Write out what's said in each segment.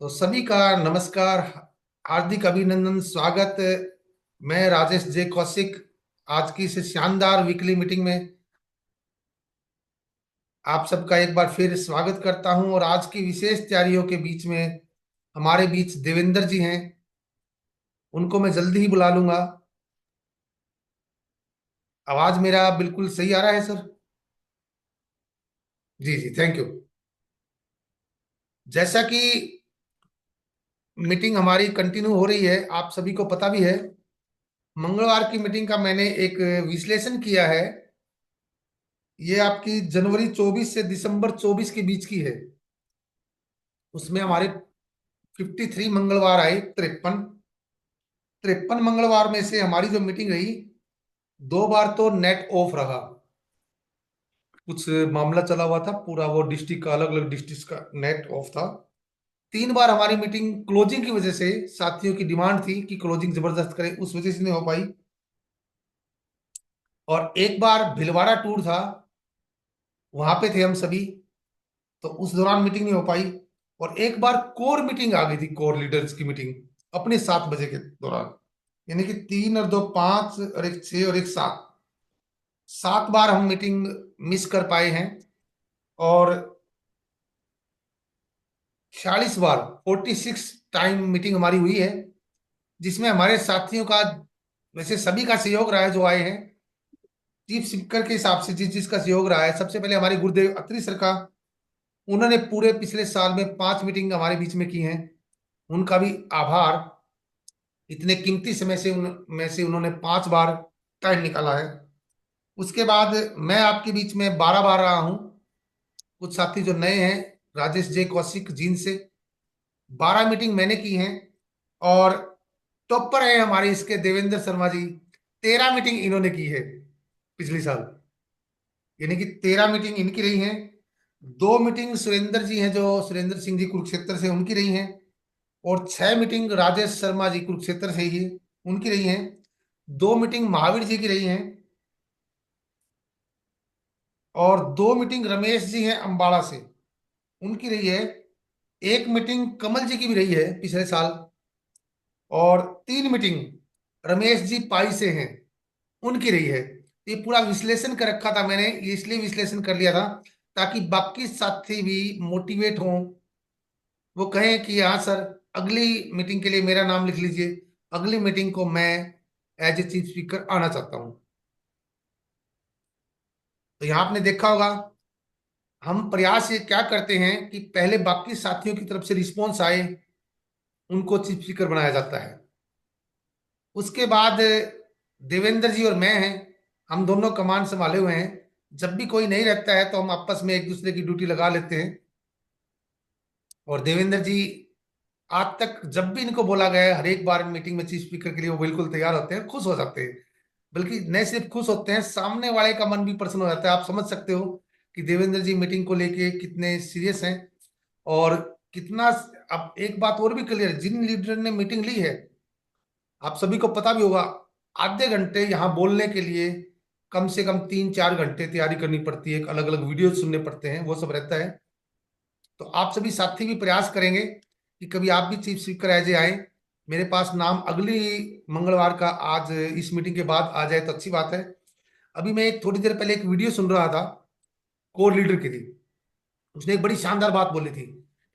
तो सभी का नमस्कार, हार्दिक अभिनंदन, स्वागत। मैं राजेश जे कौशिक आज की इस शानदार वीकली मीटिंग में आप सबका एक बार फिर स्वागत करता हूं। और आज की विशेष तैयारियों के बीच में हमारे बीच देवेंद्र जी हैं। उनको मैं जल्दी ही बुला लूंगा। आवाज मेरा बिल्कुल सही आ रहा है सर? जी जी, थैंक यू। जैसा कि मीटिंग हमारी कंटिन्यू हो रही है, आप सभी को पता भी है, मंगलवार की मीटिंग का मैंने एक विश्लेषण किया है। ये आपकी जनवरी 24 से दिसंबर 24 के बीच की है। उसमें हमारे 53 मंगलवार आए, 53 मंगलवार में से हमारी जो मीटिंग रही, 2 बार तो नेट ऑफ रहा। कुछ मामला चला हुआ था, पूरा वो डिस्ट्रिक्ट का, अलग अलग डिस्ट्रिक्ट का नेट ऑफ था। 3 बार हमारी मीटिंग क्लोजिंग की वजह से, साथियों की डिमांड थी कि क्लोजिंग जबरदस्त करें, उस वजह से नहीं हो पाई। और एक बार भिलवाड़ा टूर था, वहां पे थे हम सभी, तो उस दौरान मीटिंग नहीं हो पाई। और एक बार कोर मीटिंग आ गई थी, कोर लीडर्स की मीटिंग अपने 7 बजे के दौरान। यानी कि 3 और 2 5 और एक 6 और एक 7, 7 बार हम मीटिंग मिस कर पाए हैं। और 46 बार, 46 टाइम मीटिंग हमारी हुई है, जिसमें हमारे साथियों का, वैसे सभी का सहयोग रहा है जो आए हैं। चीफ स्पीकर के हिसाब से जिस जिसका सहयोग रहा है, सबसे पहले हमारे गुरुदेव अत्री सर का। उन्होंने पूरे पिछले साल में 5 मीटिंग हमारे बीच में की हैं। उनका भी आभार। इतने कीमती समय से में से उन्होंने 5 बार टाइम निकाला है। उसके बाद मैं आपके बीच में 12 बार रहा हूं। कुछ साथी जो नए हैं, राजेश जे कौशिक जीन से 12 मीटिंग मैंने की हैं। और टॉपर है हमारे इसके देवेंद्र शर्मा जी, 13 मीटिंग इन्होंने की है पिछले साल। यानी कि 13 मीटिंग इनकी रही हैं। 2 मीटिंग सुरेंद्र जी हैं, जो सुरेंद्र सिंह जी कुरुक्षेत्र से, उनकी रही हैं। और 6 मीटिंग राजेश शर्मा जी कुरुक्षेत्र से ही उनकी रही हैं। 2 मीटिंग महावीर जी की रही हैं। और 2 मीटिंग रमेश जी हैं अंबाला से, उनकी रही है। 1 मीटिंग कमल जी की भी रही है पिछले साल। और 3 मीटिंग रमेश जी पाई से हैं, उनकी रही है। ये पूरा विश्लेषण कर रखा था मैंने, ये इसलिए विश्लेषण कर लिया था ताकि बाकी साथी भी मोटिवेट हों। वो कहें कि हाँ सर, अगली मीटिंग के लिए मेरा नाम लिख लीजिए, अगली मीटिंग को मैं एज ए चीफ स्पीकर आना चाहता हूँ। तो यहाँ आपने देखा होगा, हम प्रयास ये क्या करते हैं कि पहले बाकी साथियों की तरफ से रिस्पॉन्स आए, उनको चीफ स्पीकर बनाया जाता है। उसके बाद देवेंद्र जी और मैं हैं, हम दोनों कमान संभाले हुए हैं। जब भी कोई नहीं रहता है तो हम आपस में एक दूसरे की ड्यूटी लगा लेते हैं। और देवेंद्र जी आज तक जब भी इनको बोला गया है, हर एक बार मीटिंग में चीफ स्पीकर के लिए वो बिल्कुल तैयार होते हैं, खुश हो जाते हैं। बल्कि न सिर्फ खुश होते हैं, सामने वाले का मन भी प्रसन्न हो जाता है। आप समझ सकते हो कि देवेंद्र जी मीटिंग को लेके कितने सीरियस हैं। और कितना। अब एक बात और भी क्लियर, जिन लीडर ने मीटिंग ली है, आप सभी को पता भी होगा, आधे घंटे यहाँ बोलने के लिए कम से कम 3-4 घंटे तैयारी करनी पड़ती है, अलग अलग वीडियो सुनने पड़ते हैं, वो सब रहता है। तो आप सभी साथी भी प्रयास करेंगे कि कभी आप भी चीफ स्पीकर एज ए आए। मेरे पास नाम अगली मंगलवार का, आज इस मीटिंग के बाद आ जाए तो अच्छी बात है। अभी मैं एक थोड़ी देर पहले एक वीडियो सुन रहा था, कोर लीडर की थी। उसने एक बड़ी शानदार बात बोली थी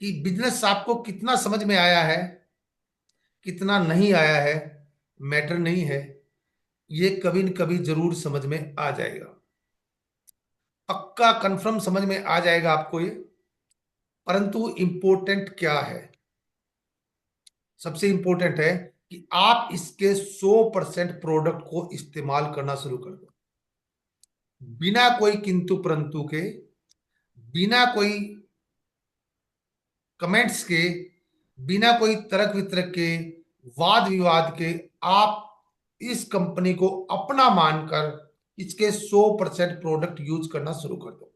कि बिजनेस आपको कितना समझ में आया है, कितना नहीं आया है, मैटर नहीं है, ये कभी न कभी जरूर समझ में आ जाएगा। पक्का कंफर्म समझ में आ जाएगा आपको ये। परंतु इंपॉर्टेंट क्या है? सबसे इंपॉर्टेंट है कि आप इसके 100% प्रोडक्ट को इस्तेमाल करना शुरू कर दो, बिना कोई किंतु परंतु के, बिना कोई कमेंट्स के, बिना कोई तर्क वितर्क के, वाद विवाद के। आप इस कंपनी को अपना मानकर इसके 100% प्रोडक्ट यूज करना शुरू कर दो,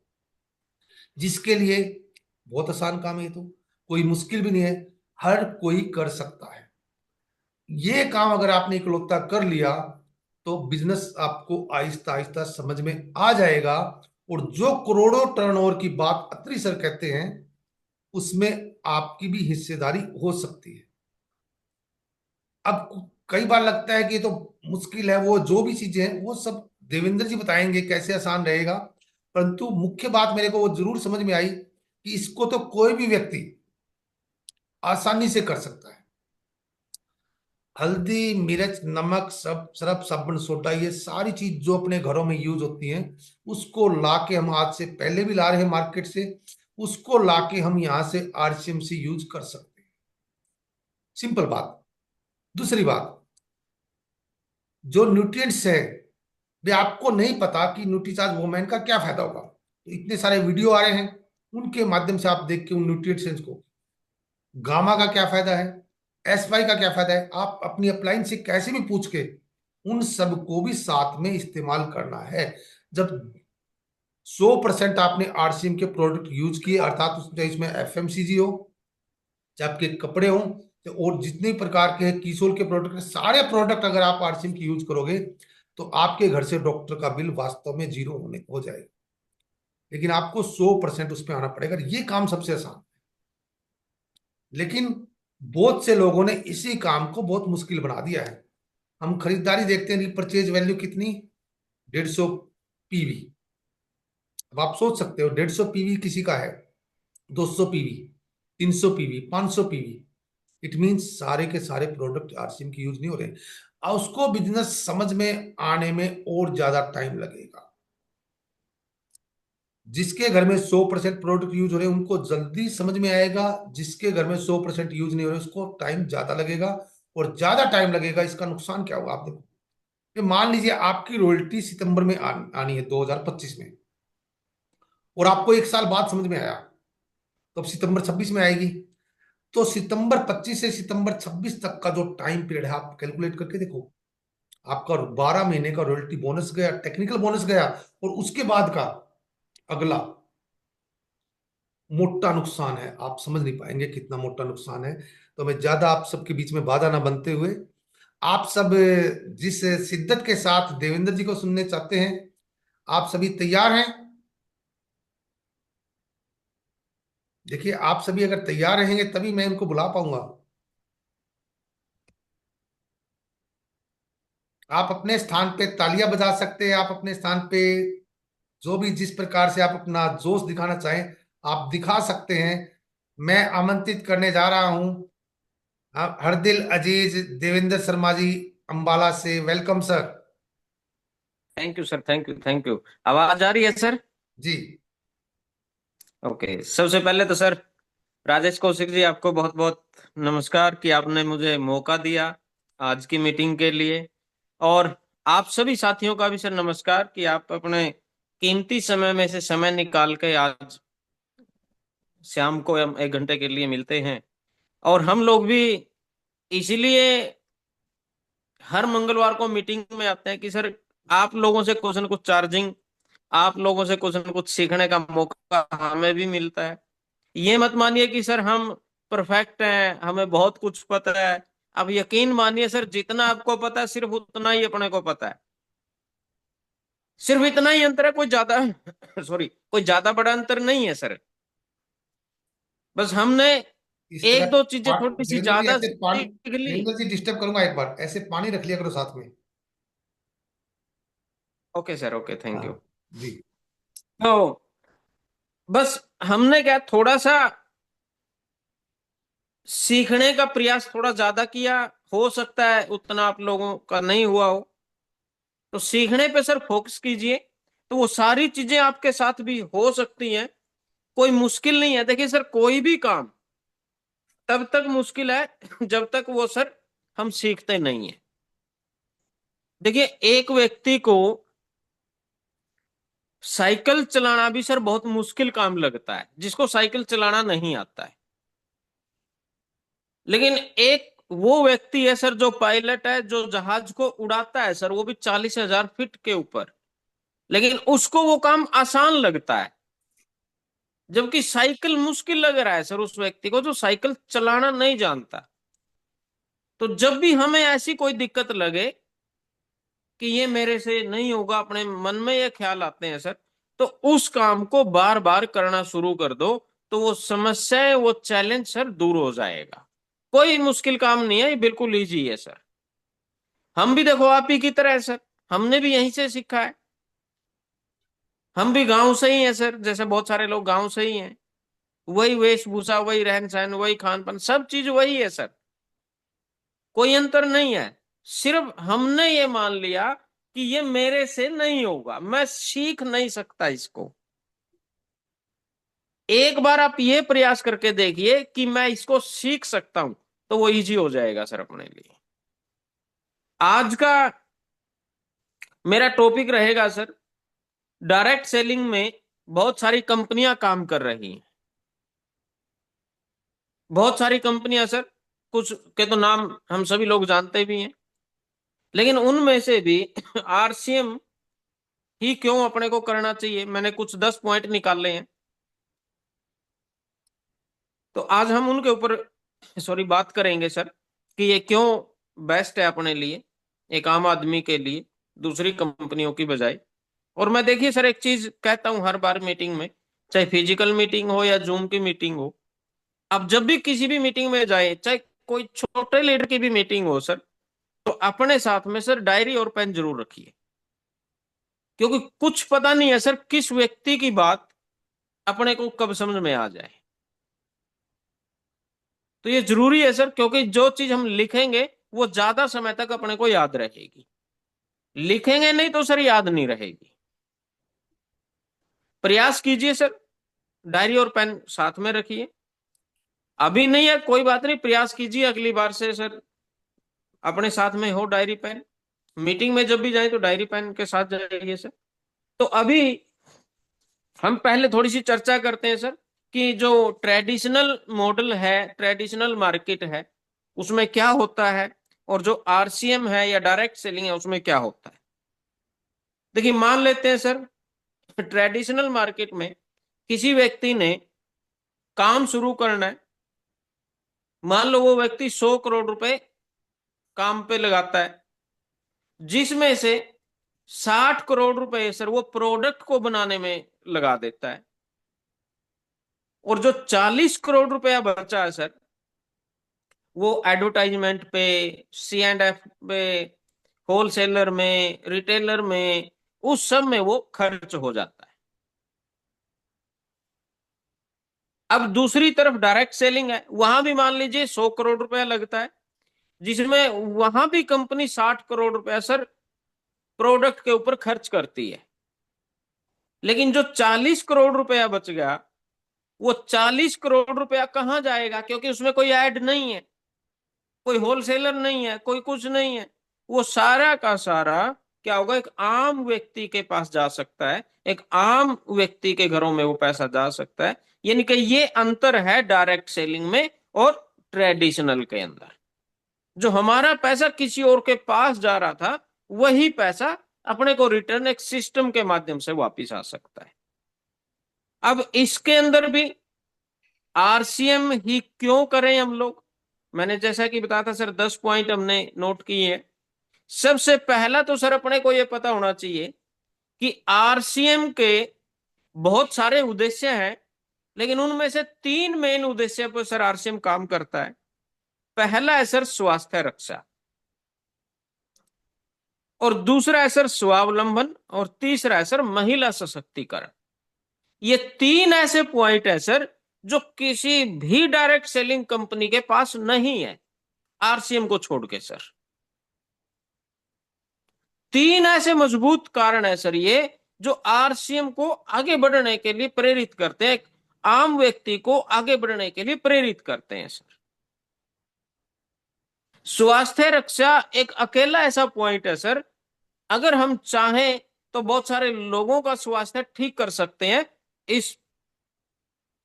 जिसके लिए बहुत आसान काम है। ये तो कोई मुश्किल भी नहीं है, हर कोई कर सकता है। ये काम अगर आपने इकलौता कर लिया, तो बिजनेस आपको आहिस्ता आहिस्ता समझ में आ जाएगा। और जो करोड़ों टर्नओवर की बात अत्री सर कहते हैं, उसमें आपकी भी हिस्सेदारी हो सकती है। अब कई बार लगता है कि ये तो मुश्किल है, वो जो भी चीजें हैं वो सब देवेंद्र जी बताएंगे कैसे आसान रहेगा। परंतु मुख्य बात मेरे को वो जरूर समझ में आई कि इसको तो कोई भी व्यक्ति आसानी से कर सकता है। हल्दी, मिर्च, नमक, सब सरफ, साबुन, सोडा, ये सारी चीज जो अपने घरों में यूज होती हैं, उसको लाके हम आज से पहले भी ला रहे हैं मार्केट से, उसको लाके हम यहाँ से आरसीएम से यूज कर सकते हैं। सिंपल बात। दूसरी बात, जो न्यूट्रिएंट्स है, वे आपको नहीं पता कि न्यूट्रीचार्ज वुमेन का क्या फायदा होगा, तो इतने सारे वीडियो आ रहे हैं, उनके माध्यम से आप देख के उन न्यूट्रिएंट्स को, गामा का क्या फायदा है, एसवाई का क्या फायदा है, आप अपनी अपलाइन से कैसे भी पूछ के उन सब को भी साथ में इस्तेमाल करना है। जब 100% आपने आरसीएम के प्रोडक्ट यूज किए, अर्थात उसमें इसमें एफएमसीजी हो, चाहे आपके कपड़े हो, और जितने प्रकार के किशोर के प्रोडक्ट, सारे प्रोडक्ट अगर आप आरसीएम की यूज करोगे तो आपके घर से डॉक्टर का बिल वास्तव में जीरो होने हो जाएगा। लेकिन आपको 100% उस पर आना पड़ेगा, ये काम सबसे आसान है। लेकिन बहुत से लोगों ने इसी काम को बहुत मुश्किल बना दिया है। हम खरीदारी देखते हैं, रिपर्चेज वैल्यू कितनी, 150 पीवी। अब आप सोच सकते हो 150 पीवी किसी का है, 200 PV, 300 PV, 500 PV, it means सारे के सारे प्रोडक्ट आरसीएम की यूज नहीं हो रहे, और उसको बिजनेस समझ में आने में और ज्यादा टाइम लगेगा। जिसके घर में 100% प्रोडक्ट यूज हो रहे हैं उनको जल्दी समझ में आएगा, जिसके घर में 100% यूज नहीं हो रहे उसको टाइम ज्यादा लगेगा। और ज्यादा टाइम लगेगा, इसका नुकसान क्या होगा आप देखो। ये मान लीजिए आपकी रॉयल्टी सितंबर में आनी है 2025 में, और आपको एक साल बाद समझ में आया, तो अब सितंबर 26 में आएगी। तो सितंबर 25 से सितंबर 26 तक का जो टाइम पीरियड है, आप कैलकुलेट करके देखो, आपका 12 महीने का रॉयल्टी बोनस गया, टेक्निकल बोनस गया, और उसके बाद का अगला मोटा नुकसान है। आप समझ नहीं पाएंगे कितना मोटा नुकसान है। तो मैं ज्यादा आप सबके बीच में बाधा ना बनते हुए, आप सब जिस शिद्दत के साथ देवेंद्र जी को सुनने चाहते हैं, आप सभी तैयार हैं? देखिए, आप सभी अगर तैयार रहेंगे तभी मैं इनको बुला पाऊंगा। आप अपने स्थान पे तालियां बजा सकते हैं, आप अपने स्थान पे जो भी जिस प्रकार से आप अपना जोश दिखाना चाहें आप दिखा सकते हैं। मैं आमंत्रित करने जा रहा हूं हर दिल अजीज देवेंद्र शर्मा जी, अंबाला से। Welcome sir. Thank you sir, thank you, thank you. आवाज आ रही है सर? जी। ओके, सबसे पहले तो सर राजेश कौशिक जी, आपको बहुत बहुत नमस्कार कि आपने मुझे मौका दिया आज की मीटिंग के लिए। और आप सभी साथियों का भी सर नमस्कार कि आप अपने कीमती समय में से समय निकाल के आज शाम को हम 1 घंटे के लिए मिलते हैं। और हम लोग भी इसीलिए हर मंगलवार को मीटिंग में आते हैं कि सर आप लोगों से कुछ न कुछ चार्जिंग, आप लोगों से कुछ न कुछ सीखने का मौका हमें भी मिलता है। ये मत मानिए कि सर हम परफेक्ट हैं, हमें बहुत कुछ पता है। अब यकीन मानिए सर, जितना आपको पता है सिर्फ उतना ही अपने को पता है। सिर्फ इतना ही अंतर है, कोई ज्यादा सॉरी, कोई ज्यादा बड़ा अंतर नहीं है सर। बस हमने इस तरह एक दो चीजें थोड़ी सी देवेंद्र जी ज्यादा ऐसे पानी, सीख ली। देवेंद्र जी डिस्टर्ब करूंगा एक बार, ऐसे पानी रख लिया करो साथ में। ओके सर, ओके, थैंक हाँ यू। जी। तो बस हमने क्या थोड़ा सा सीखने का प्रयास थोड़ा ज्यादा किया। हो सकता है उतना आप लोगों का नहीं हुआ हो, तो सीखने पे सर फोकस कीजिए, तो वो सारी चीजें आपके साथ भी हो सकती हैं। कोई मुश्किल नहीं है। देखिए सर, कोई भी काम तब तक मुश्किल है जब तक वो सर हम सीखते नहीं है। देखिए, एक व्यक्ति को साइकिल चलाना भी सर बहुत मुश्किल काम लगता है, जिसको साइकिल चलाना नहीं आता है। लेकिन एक वो व्यक्ति है सर जो पायलट है, जो जहाज को उड़ाता है सर, वो भी 40,000 फीट के ऊपर, लेकिन उसको वो काम आसान लगता है। जबकि साइकिल मुश्किल लग रहा है सर उस व्यक्ति को जो साइकिल चलाना नहीं जानता। तो जब भी हमें ऐसी कोई दिक्कत लगे कि ये मेरे से नहीं होगा, अपने मन में ये ख्याल आते हैं सर, तो उस काम को बार बार करना शुरू कर दो। तो वो समस्या, वो चैलेंज सर दूर हो जाएगा। कोई मुश्किल काम नहीं है, ये बिल्कुल इजी है सर। हम भी देखो आप ही की तरह है सर, हमने भी यहीं से सीखा है। हम भी गांव से ही हैं सर, जैसे बहुत सारे लोग गांव से ही हैं। वही वेशभूषा, वही रहन सहन, वही खान पान, सब चीज वही है सर। कोई अंतर नहीं है। सिर्फ हमने ये मान लिया कि ये मेरे से नहीं होगा, मैं सीख नहीं सकता इसको। एक बार आप ये प्रयास करके देखिए कि मैं इसको सीख सकता हूं, तो वो इजी हो जाएगा सर अपने लिए। आज का मेरा टॉपिक रहेगा सर, डायरेक्ट सेलिंग में बहुत सारी कंपनियां काम कर रही हैं। बहुत सारी कंपनियां सर, कुछ के तो नाम हम सभी लोग जानते भी हैं, लेकिन उनमें से भी आरसीएम ही क्यों अपने को करना चाहिए, मैंने कुछ 10 पॉइंट निकाले हैं। तो आज हम उनके ऊपर बात करेंगे सर, कि ये क्यों बेस्ट है अपने लिए, एक आम आदमी के लिए, दूसरी कंपनियों की बजाय। और मैं देखिए सर, एक चीज कहता हूं हर बार मीटिंग में, चाहे फिजिकल मीटिंग हो या जूम की मीटिंग हो, आप जब भी किसी भी मीटिंग में जाए, चाहे कोई छोटे लीडर की भी मीटिंग हो सर, तो अपने साथ में सर डायरी और पेन जरूर रखिए। क्योंकि कुछ पता नहीं है सर, किस व्यक्ति की बात अपने को कब समझ में आ जाए। तो ये जरूरी है सर, क्योंकि जो चीज हम लिखेंगे वो ज्यादा समय तक अपने को याद रहेगी। लिखेंगे नहीं तो सर याद नहीं रहेगी। प्रयास कीजिए सर, डायरी और पेन साथ में रखिए। अभी नहीं है कोई बात नहीं, प्रयास कीजिए अगली बार से सर अपने साथ में हो डायरी पेन। मीटिंग में जब भी जाए तो डायरी पेन के साथ जाइए सर। तो अभी हम पहले थोड़ी सी चर्चा करते हैं सर, कि जो ट्रेडिशनल मॉडल है, ट्रेडिशनल मार्केट है, उसमें क्या होता है, और जो आरसीएम है या डायरेक्ट सेलिंग है उसमें क्या होता है। देखिए मान लेते हैं सर, ट्रेडिशनल मार्केट में किसी व्यक्ति ने काम शुरू करना है। मान लो वो व्यक्ति 100 करोड़ रुपए काम पे लगाता है, जिसमें से 60 करोड़ रुपए सर वो प्रोडक्ट को बनाने में लगा देता है, और जो 40 करोड़ रुपया बचा है सर, वो एडवर्टाइजमेंट पे, C&F पे, होलसेलर में, रिटेलर में, उस सब में वो खर्च हो जाता है। अब दूसरी तरफ डायरेक्ट सेलिंग है, वहां भी मान लीजिए 100 करोड़ रुपया लगता है, जिसमें वहां भी कंपनी 60 करोड़ रुपया सर प्रोडक्ट के ऊपर खर्च करती है। लेकिन जो 40 करोड़ रुपया बच गया, वो 40 करोड़ रुपया कहाँ जाएगा, क्योंकि उसमें कोई ऐड नहीं है, कोई होलसेलर नहीं है, कोई कुछ नहीं है। वो सारा का सारा क्या होगा, एक आम व्यक्ति के पास जा सकता है, एक आम व्यक्ति के घरों में वो पैसा जा सकता है। यानी कि ये अंतर है डायरेक्ट सेलिंग में और ट्रेडिशनल के अंदर। जो हमारा पैसा किसी और के पास जा रहा था, वही पैसा अपने को रिटर्न एक सिस्टम के माध्यम से वापिस आ सकता है। अब इसके अंदर भी आरसीएम ही क्यों करें हम लोग, मैंने जैसा कि बताया था सर, 10 पॉइंट हमने नोट किए हैं। सबसे पहला तो सर अपने को यह पता होना चाहिए कि आरसीएम के बहुत सारे उद्देश्य हैं, लेकिन उनमें से 3 मेन उद्देश्य पर सर आरसीएम काम करता है। पहला है सर स्वास्थ्य रक्षा, और दूसरा है सर स्वावलंबन, और तीसरा है सर महिला सशक्तिकरण। ये 3 ऐसे पॉइंट है सर जो किसी भी डायरेक्ट सेलिंग कंपनी के पास नहीं है, आरसीएम को छोड़ के सर। 3 ऐसे मजबूत कारण है सर ये, जो आरसीएम को आगे बढ़ने के लिए प्रेरित करते हैं, आम व्यक्ति को आगे बढ़ने के लिए प्रेरित करते हैं सर। स्वास्थ्य रक्षा एक अकेला ऐसा पॉइंट है सर, अगर हम चाहें तो बहुत सारे लोगों का स्वास्थ्य ठीक कर सकते हैं इस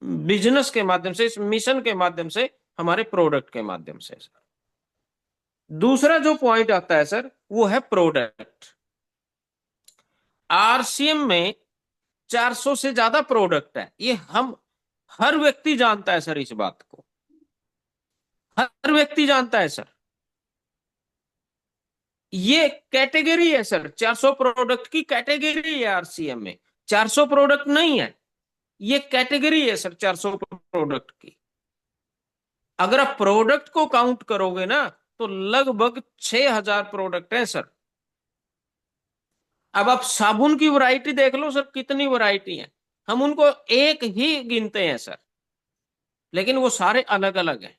बिजनेस के माध्यम से, इस मिशन के माध्यम से, हमारे प्रोडक्ट के माध्यम से सर। दूसरा जो पॉइंट आता है सर, वो है प्रोडक्ट। आरसीएम में 400 से ज्यादा प्रोडक्ट है, ये हम हर व्यक्ति जानता है सर, इस बात को हर व्यक्ति जानता है सर। ये कैटेगरी है सर, 400 प्रोडक्ट की कैटेगरी है आरसीएम में, 400 प्रोडक्ट नहीं है, ये कैटेगरी है सर 400 प्रोडक्ट की। अगर आप प्रोडक्ट को काउंट करोगे ना तो लगभग 6,000 प्रोडक्ट है सर। अब आप साबुन की वैरायटी देख लो सर, कितनी वैरायटी है, हम उनको एक ही गिनते हैं सर, लेकिन वो सारे अलग अलग हैं।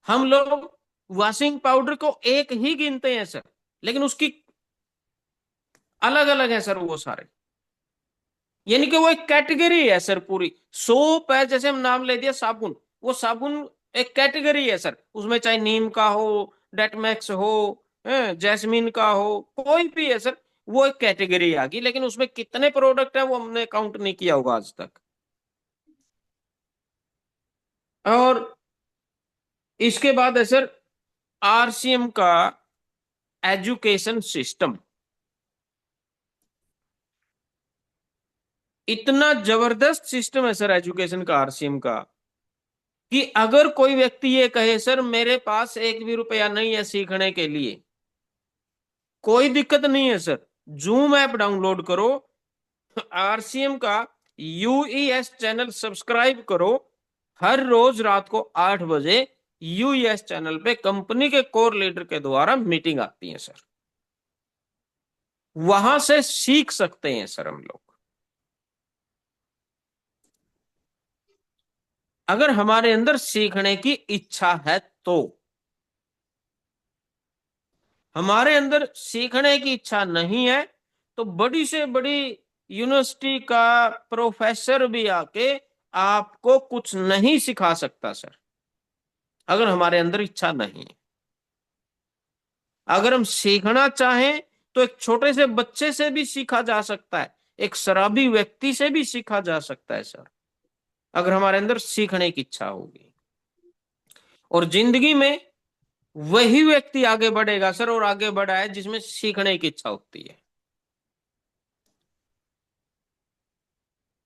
हम लोग वॉशिंग पाउडर को एक ही गिनते हैं सर, लेकिन उसकी अलग अलग है सर वो सारे। यानी कि वो एक कैटेगरी है सर पूरी। सोप है, जैसे हम नाम ले दिया साबुन, वो साबुन एक कैटेगरी है सर, उसमें चाहे नीम का हो, डेटमैक्स हो, जैस्मिन का हो, कोई भी है सर, वो एक कैटेगरी आ गई। लेकिन उसमें कितने प्रोडक्ट है वो हमने काउंट नहीं किया होगा आज तक। और इसके बाद है सर आरसीएम का एजुकेशन सिस्टम। इतना जबरदस्त सिस्टम है सर एजुकेशन का, आरसीएम का, कि अगर कोई व्यक्ति ये कहे सर मेरे पास एक भी रुपया नहीं है सीखने के लिए, कोई दिक्कत नहीं है सर। जूम ऐप डाउनलोड करो, आरसीएम का यूईएस चैनल सब्सक्राइब करो, हर रोज रात को 8 बजे यूईएस चैनल पे कंपनी के कोर लीडर के द्वारा मीटिंग आती है सर। वहां से सीख सकते हैं सर हम लोग, अगर हमारे अंदर सीखने की इच्छा है तो। हमारे अंदर सीखने की इच्छा नहीं है तो बड़ी से बड़ी यूनिवर्सिटी का प्रोफेसर भी आके आपको कुछ नहीं सिखा सकता सर, अगर हमारे अंदर इच्छा नहीं है। अगर हम सीखना चाहें तो एक छोटे से बच्चे से भी सीखा जा सकता है, एक शराबी व्यक्ति से भी सीखा जा सकता है सर, अगर हमारे अंदर सीखने की इच्छा होगी। और जिंदगी में वही व्यक्ति आगे बढ़ेगा सर, और आगे बढ़ा है जिसमें सीखने की इच्छा होती है।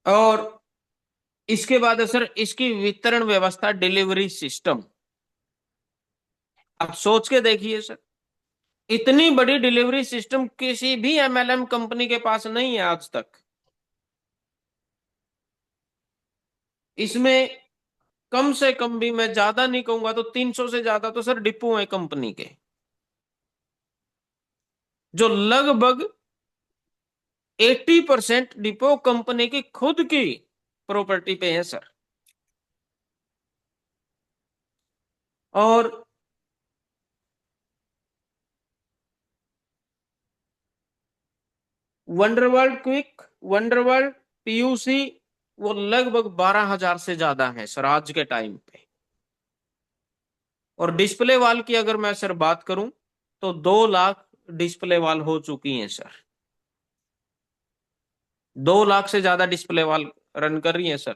और इसके बाद है सर इसकी वितरण व्यवस्था, डिलीवरी सिस्टम। आप सोच के देखिए सर, इतनी बड़ी डिलीवरी सिस्टम किसी भी एमएलएम कंपनी के पास नहीं है आज तक। इसमें कम से कम भी, मैं ज्यादा नहीं कहूंगा तो 300 से ज्यादा तो सर डिपो है कंपनी के, जो लगभग 80% डिपो कंपनी की खुद की प्रॉपर्टी पे है सर। और वंडरवर्ल्ड क्विक, वंडरवर्ल्ड पीयूसी, वो लगभग 12,000 से ज्यादा है सर आज के टाइम पे। और डिस्प्ले वाल की अगर मैं सर बात करूं तो 2 लाख डिस्प्ले वाल हो चुकी हैं सर। 2 लाख से ज्यादा डिस्प्ले वाल रन कर रही है सर,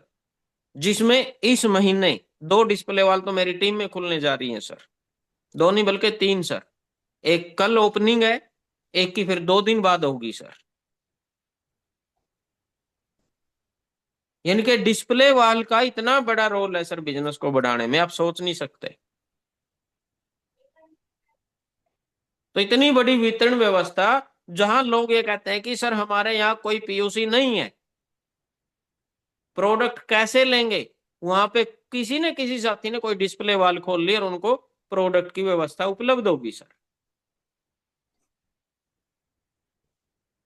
जिसमें इस महीने 2 डिस्प्ले वाल तो मेरी टीम में खुलने जा रही है सर। 2 नहीं बल्कि 3 सर। एक कल ओपनिंग है, एक की फिर 2 दिन बाद होगी सर। यानी कि डिस्प्ले वाल का इतना बड़ा रोल है सर बिजनेस को बढ़ाने में, आप सोच नहीं सकते। तो इतनी बड़ी वितरण व्यवस्था, जहां लोग ये कहते हैं कि सर हमारे यहाँ कोई पीयूसी नहीं है, प्रोडक्ट कैसे लेंगे, वहां पे किसी न किसी साथी ने कोई डिस्प्ले वाल खोल ली और उनको प्रोडक्ट की व्यवस्था उपलब्ध होगी सर।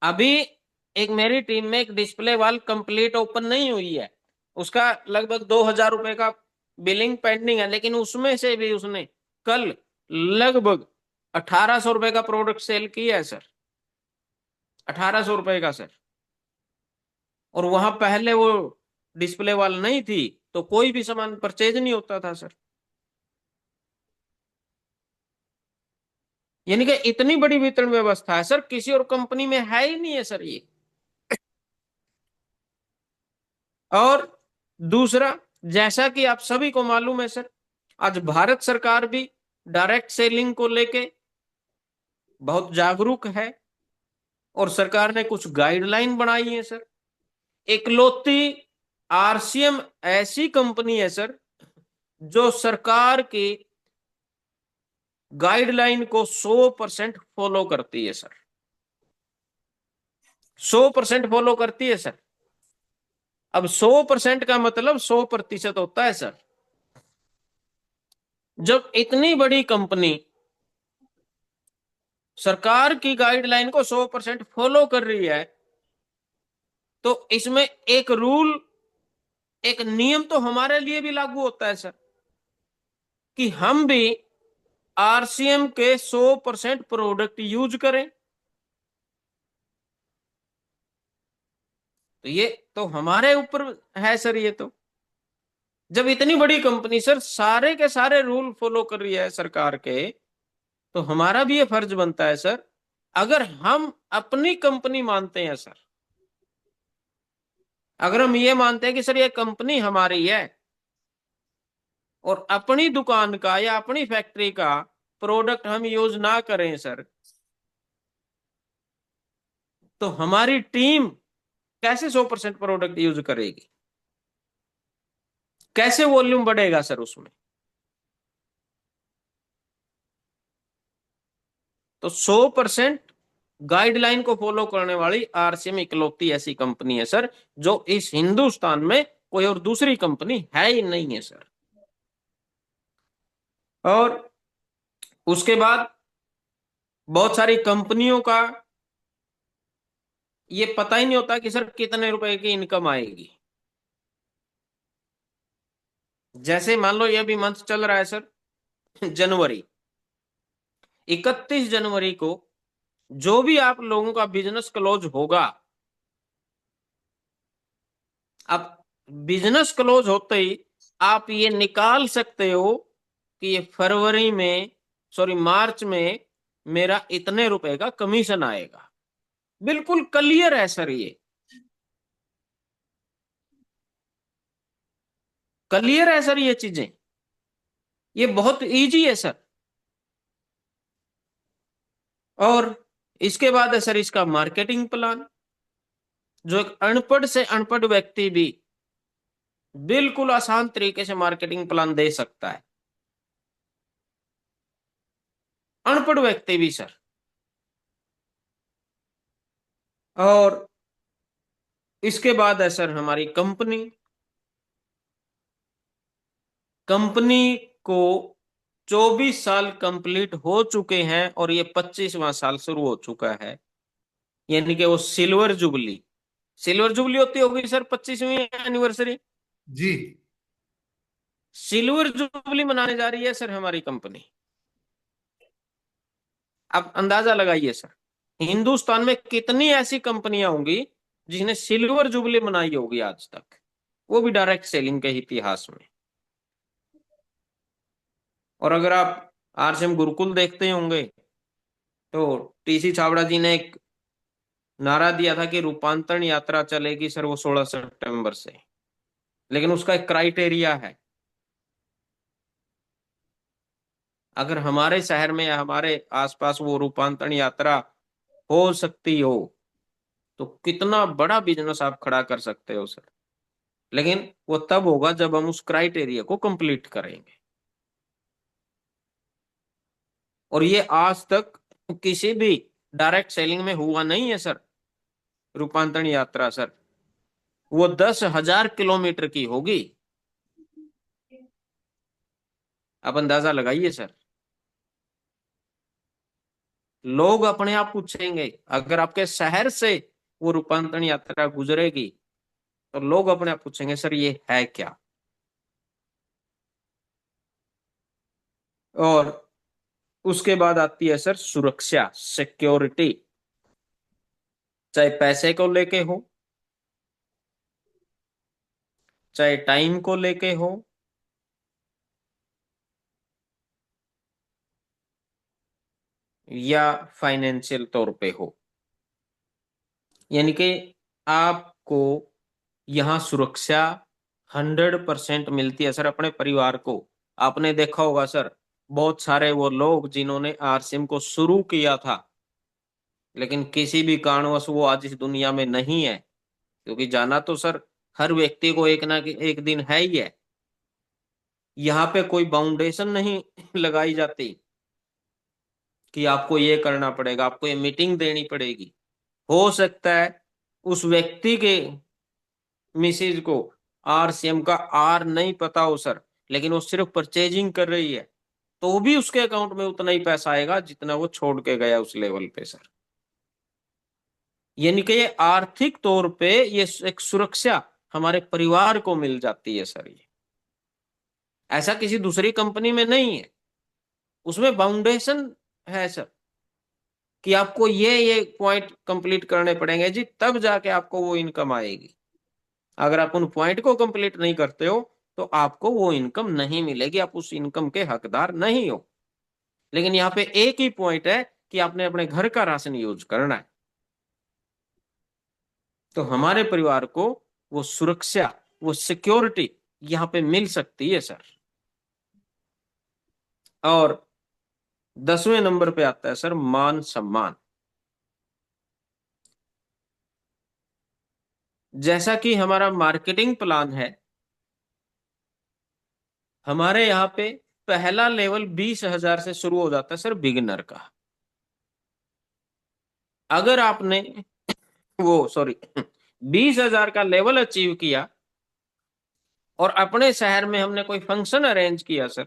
अभी एक मेरी टीम में एक डिस्प्ले वाल कंप्लीट ओपन नहीं हुई है, उसका लगभग 2,000 रुपए का बिलिंग पेंडिंग है, लेकिन उसमें से भी उसने कल लगभग 1,800 रुपए का प्रोडक्ट सेल किया है सर। 1,800 रुपए का सर। और वहां पहले वो डिस्प्ले वाल नहीं थी तो कोई भी सामान परचेज नहीं होता था सर। यानी कि इतनी बड़ी वितरण व्यवस्था है सर, किसी और कंपनी में है ही नहीं है सर ये। और दूसरा, जैसा कि आप सभी को मालूम है सर, आज भारत सरकार भी डायरेक्ट सेलिंग को लेके बहुत जागरूक है, और सरकार ने कुछ गाइडलाइन बनाई है सर। इकलौती आरसीएम ऐसी कंपनी है सर जो सरकार की गाइडलाइन को 100% फॉलो करती है सर। 100% फॉलो करती है सर। अब 100% का मतलब 100% होता है सर। जब इतनी बड़ी कंपनी सरकार की गाइडलाइन को 100% फॉलो कर रही है, तो इसमें एक रूल, एक नियम तो हमारे लिए भी लागू होता है सर, कि हम भी आरसीएम के 100% प्रोडक्ट यूज करें। तो ये तो हमारे ऊपर है सर। ये तो जब इतनी बड़ी कंपनी सर सारे के सारे रूल फॉलो कर रही है सरकार के, तो हमारा भी ये फर्ज बनता है सर। अगर हम अपनी कंपनी मानते हैं सर, अगर हम ये मानते हैं कि सर ये कंपनी हमारी है, और अपनी दुकान का या अपनी फैक्ट्री का प्रोडक्ट हम यूज ना करें सर, तो हमारी टीम कैसे 100% प्रोडक्ट यूज करेगी? कैसे वॉल्यूम बढ़ेगा सर उसमें? तो 100% गाइडलाइन को फॉलो करने वाली आरसीएम इकलौती ऐसी कंपनी है सर, जो इस हिंदुस्तान में कोई और दूसरी कंपनी है ही नहीं है सर। और उसके बाद बहुत सारी कंपनियों का ये पता ही नहीं होता कि सर कितने रुपए की इनकम आएगी। जैसे मान लो ये भी मंथ चल रहा है सर, जनवरी, 31 जनवरी को जो भी आप लोगों का बिजनेस क्लोज होगा, अब बिजनेस क्लोज होते ही आप ये निकाल सकते हो कि ये फरवरी में, सॉरी मार्च में मेरा इतने रुपए का कमीशन आएगा। बिल्कुल क्लियर है सर, ये क्लियर है सर, ये चीजें ये बहुत इजी है सर। और इसके बाद है सर इसका मार्केटिंग प्लान, जो एक अनपढ़ से अनपढ़ व्यक्ति भी बिल्कुल आसान तरीके से मार्केटिंग प्लान दे सकता है। अनपढ़ व्यक्ति भी सर। और इसके बाद है सर हमारी कंपनी। कंपनी को 24 साल कंप्लीट हो चुके हैं और ये 25वां साल शुरू हो चुका है। यानी कि वो सिल्वर जुबली, सिल्वर जुबली होती होगी सर 25वीं एनिवर्सरी। जी। सिल्वर जुबली मनाने जा रही है सर हमारी कंपनी। आप अंदाजा लगाइए सर, हिंदुस्तान में कितनी ऐसी कंपनियां होंगी जिसने सिल्वर जुबली मनाई होगी आज तक, वो भी डायरेक्ट सेलिंग के इतिहास में। और अगर आप आरसीएम गुरुकुल देखते होंगे, तो टीसी छाबड़ा जी ने एक नारा दिया था कि रूपांतरण यात्रा चलेगी सर वो 16 सितंबर से। लेकिन उसका एक क्राइटेरिया है, अगर हमारे शहर में या हमारे आसपास वो रूपांतरण यात्रा हो सकती हो, तो कितना बड़ा बिजनेस आप खड़ा कर सकते हो सर। लेकिन वो तब होगा जब हम उस क्राइटेरिया को कंप्लीट करेंगे। और ये आज तक किसी भी डायरेक्ट सेलिंग में हुआ नहीं है सर। रूपांतरण यात्रा सर वो 10,000 किलोमीटर की होगी। आप अंदाजा लगाइए सर। लोग अपने आप पूछेंगे, अगर आपके शहर से वो रूपांतरण यात्रा गुजरेगी, तो लोग अपने आप पूछेंगे सर ये है क्या। और उसके बाद आती है सर सुरक्षा, सिक्योरिटी, चाहे पैसे को लेके हो, चाहे टाइम को लेके हो, या फाइनेंशियल तौर पे हो। यानी कि आपको यहाँ सुरक्षा 100% मिलती है सर अपने परिवार को। आपने देखा होगा सर, बहुत सारे वो लोग जिन्होंने आरसीएम को शुरू किया था, लेकिन किसी भी कारणवश वो आज इस दुनिया में नहीं है। क्योंकि जाना तो सर हर व्यक्ति को एक ना एक दिन है ही है। यहाँ पे कोई बाउंडेशन नहीं लगाई जाती कि आपको ये करना पड़ेगा, आपको ये मीटिंग देनी पड़ेगी। हो सकता है उस व्यक्ति के मिसेज को आरसीएम का आर नहीं पता हो सर, लेकिन वो सिर्फ परचेजिंग कर रही है, तो भी उसके अकाउंट में उतना ही पैसा आएगा जितना वो छोड़ के गया उस लेवल पे सर। यानी कि ये आर्थिक तौर पे ये एक सुरक्षा हमारे परिवार को मिल जाती है सर। ये ऐसा किसी दूसरी कंपनी में नहीं है। उसमें बाउंडेशन है सर कि आपको ये पॉइंट कंप्लीट करने पड़ेंगे जी, तब जाके आपको वो इनकम आएगी। अगर आप उन पॉइंट को कंप्लीट नहीं करते हो तो आपको वो इनकम नहीं मिलेगी, आप उस इनकम के हकदार नहीं हो। लेकिन यहाँ पे एक ही पॉइंट है कि आपने अपने घर का राशन यूज करना है, तो हमारे परिवार को वो सुरक्षा, वो सिक्योरिटी यहाँ पे मिल सकती है सर। और 10वें नंबर पे आता है सर मान सम्मान। जैसा कि हमारा मार्केटिंग प्लान है, हमारे यहाँ पे पहला लेवल 20,000 से शुरू हो जाता है सर बिगिनर का। अगर आपने वो सॉरी 20,000 का लेवल अचीव किया और अपने शहर में हमने कोई फंक्शन अरेंज किया सर,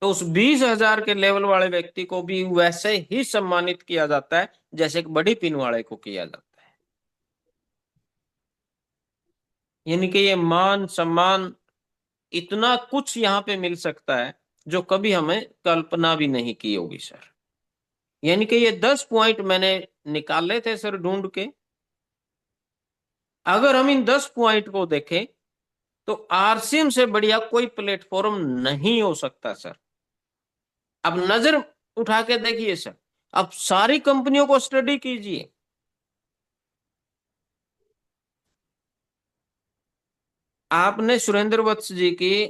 तो उस 20,000 के लेवल वाले व्यक्ति को भी वैसे ही सम्मानित किया जाता है जैसे एक बड़ी पिन वाले को किया जाता है। यानी कि ये मान सम्मान, इतना कुछ यहाँ पे मिल सकता है जो कभी हमें कल्पना भी नहीं की होगी सर। यानी कि ये 10 पॉइंट मैंने निकाले थे सर ढूंढ के। अगर हम इन 10 पॉइंट को देखें तो आरसीएम से बढ़िया कोई प्लेटफॉर्म नहीं हो सकता सर। अब नजर उठा के देखिए सर, अब सारी कंपनियों को स्टडी कीजिए। आपने सुरेंद्र वत्स जी की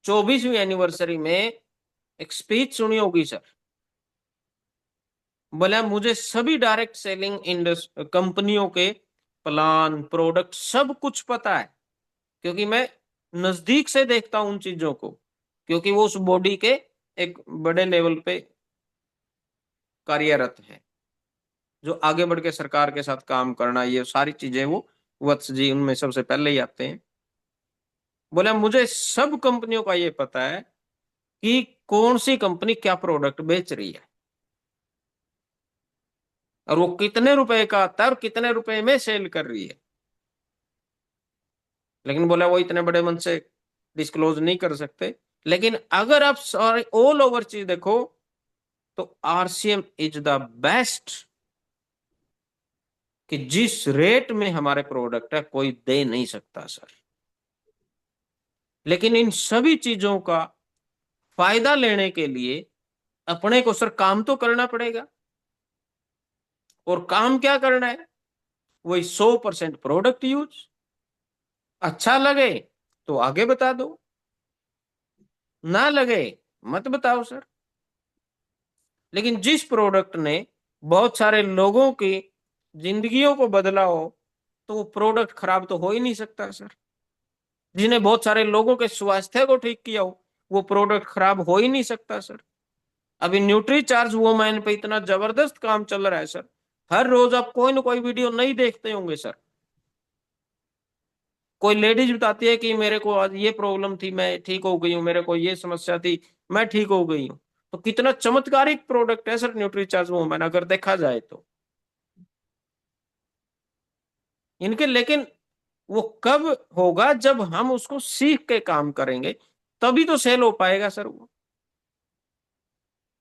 24वीं एनिवर्सरी में एक स्पीच सुनी होगी सर। बोला मुझे सभी डायरेक्ट सेलिंग इंडस्ट्री कंपनियों के प्लान, प्रोडक्ट सब कुछ पता है, क्योंकि मैं नजदीक से देखता हूं उन चीजों को, क्योंकि वो उस बॉडी के एक बड़े लेवल पे कार्यरत है, जो आगे बढ़ के सरकार के साथ काम करना, ये सारी चीजें वो वत्स जी उनमें सबसे पहले ही आते हैं। बोले मुझे सब कंपनियों का ये पता है कि कौन सी कंपनी क्या प्रोडक्ट बेच रही है और वो कितने रुपए का आता है और कितने रुपए में सेल कर रही है। लेकिन बोला वो इतने बड़े मन से डिस्क्लोज नहीं कर सकते। लेकिन अगर आप सारे ऑल ओवर चीज देखो तो आरसीएम इज द बेस्ट, कि जिस रेट में हमारे प्रोडक्ट है कोई दे नहीं सकता सर। लेकिन इन सभी चीजों का फायदा लेने के लिए अपने को सर काम तो करना पड़ेगा। और काम क्या करना है? वही 100% प्रोडक्ट यूज। अच्छा लगे तो आगे बता दो, ना लगे मत बताओ सर। लेकिन जिस प्रोडक्ट ने बहुत सारे लोगों की जिंदगियों को बदला हो तो वो प्रोडक्ट खराब तो हो ही नहीं सकता सर। जिसने बहुत सारे लोगों के स्वास्थ्य को ठीक किया हो वो प्रोडक्ट खराब हो ही नहीं सकता सर। अभी न्यूट्री चार्ज वुमेन पे इतना जबरदस्त काम चल रहा है सर। हर रोज आप कोई ना कोई वीडियो नहीं देखते होंगे सर। कोई लेडीज बताती है कि मेरे को आज ये प्रॉब्लम थी, मैं ठीक हो गई हूँ, मेरे को ये समस्या थी, मैं ठीक हो गई हूँ। तो कितना चमत्कारिक प्रोडक्ट है सर न्यूट्री चार्ज वुमेन, अगर देखा जाए तो इनके। लेकिन वो कब होगा? जब हम उसको सीख के काम करेंगे, तभी तो सेल हो पाएगा सर। वो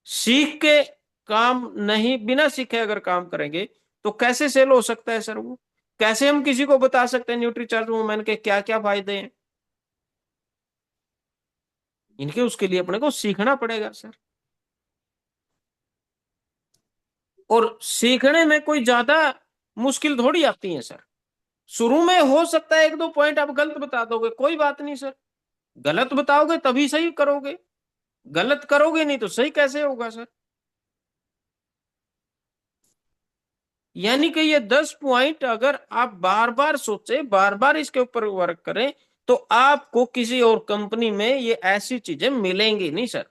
सीख के काम नहीं, बिना सीखे अगर काम करेंगे तो कैसे सेल हो सकता है सर? वो कैसे हम किसी को बता सकते हैं न्यूट्रीचार्ज वुमेन के क्या क्या फायदे हैं? इनके उसके लिए अपने को सीखना पड़ेगा सर। और सीखने में कोई ज्यादा मुश्किल थोड़ी आती है सर। शुरू में हो सकता है एक दो पॉइंट आप गलत बता दोगे, कोई बात नहीं सर। गलत बताओगे तभी सही करोगे, गलत करोगे नहीं तो सही कैसे होगा सर? यानी कि ये 10 पॉइंट अगर आप बार बार सोचे, बार बार इसके ऊपर वर्क करें, तो आपको किसी और कंपनी में ये ऐसी चीजें मिलेंगी नहीं सर।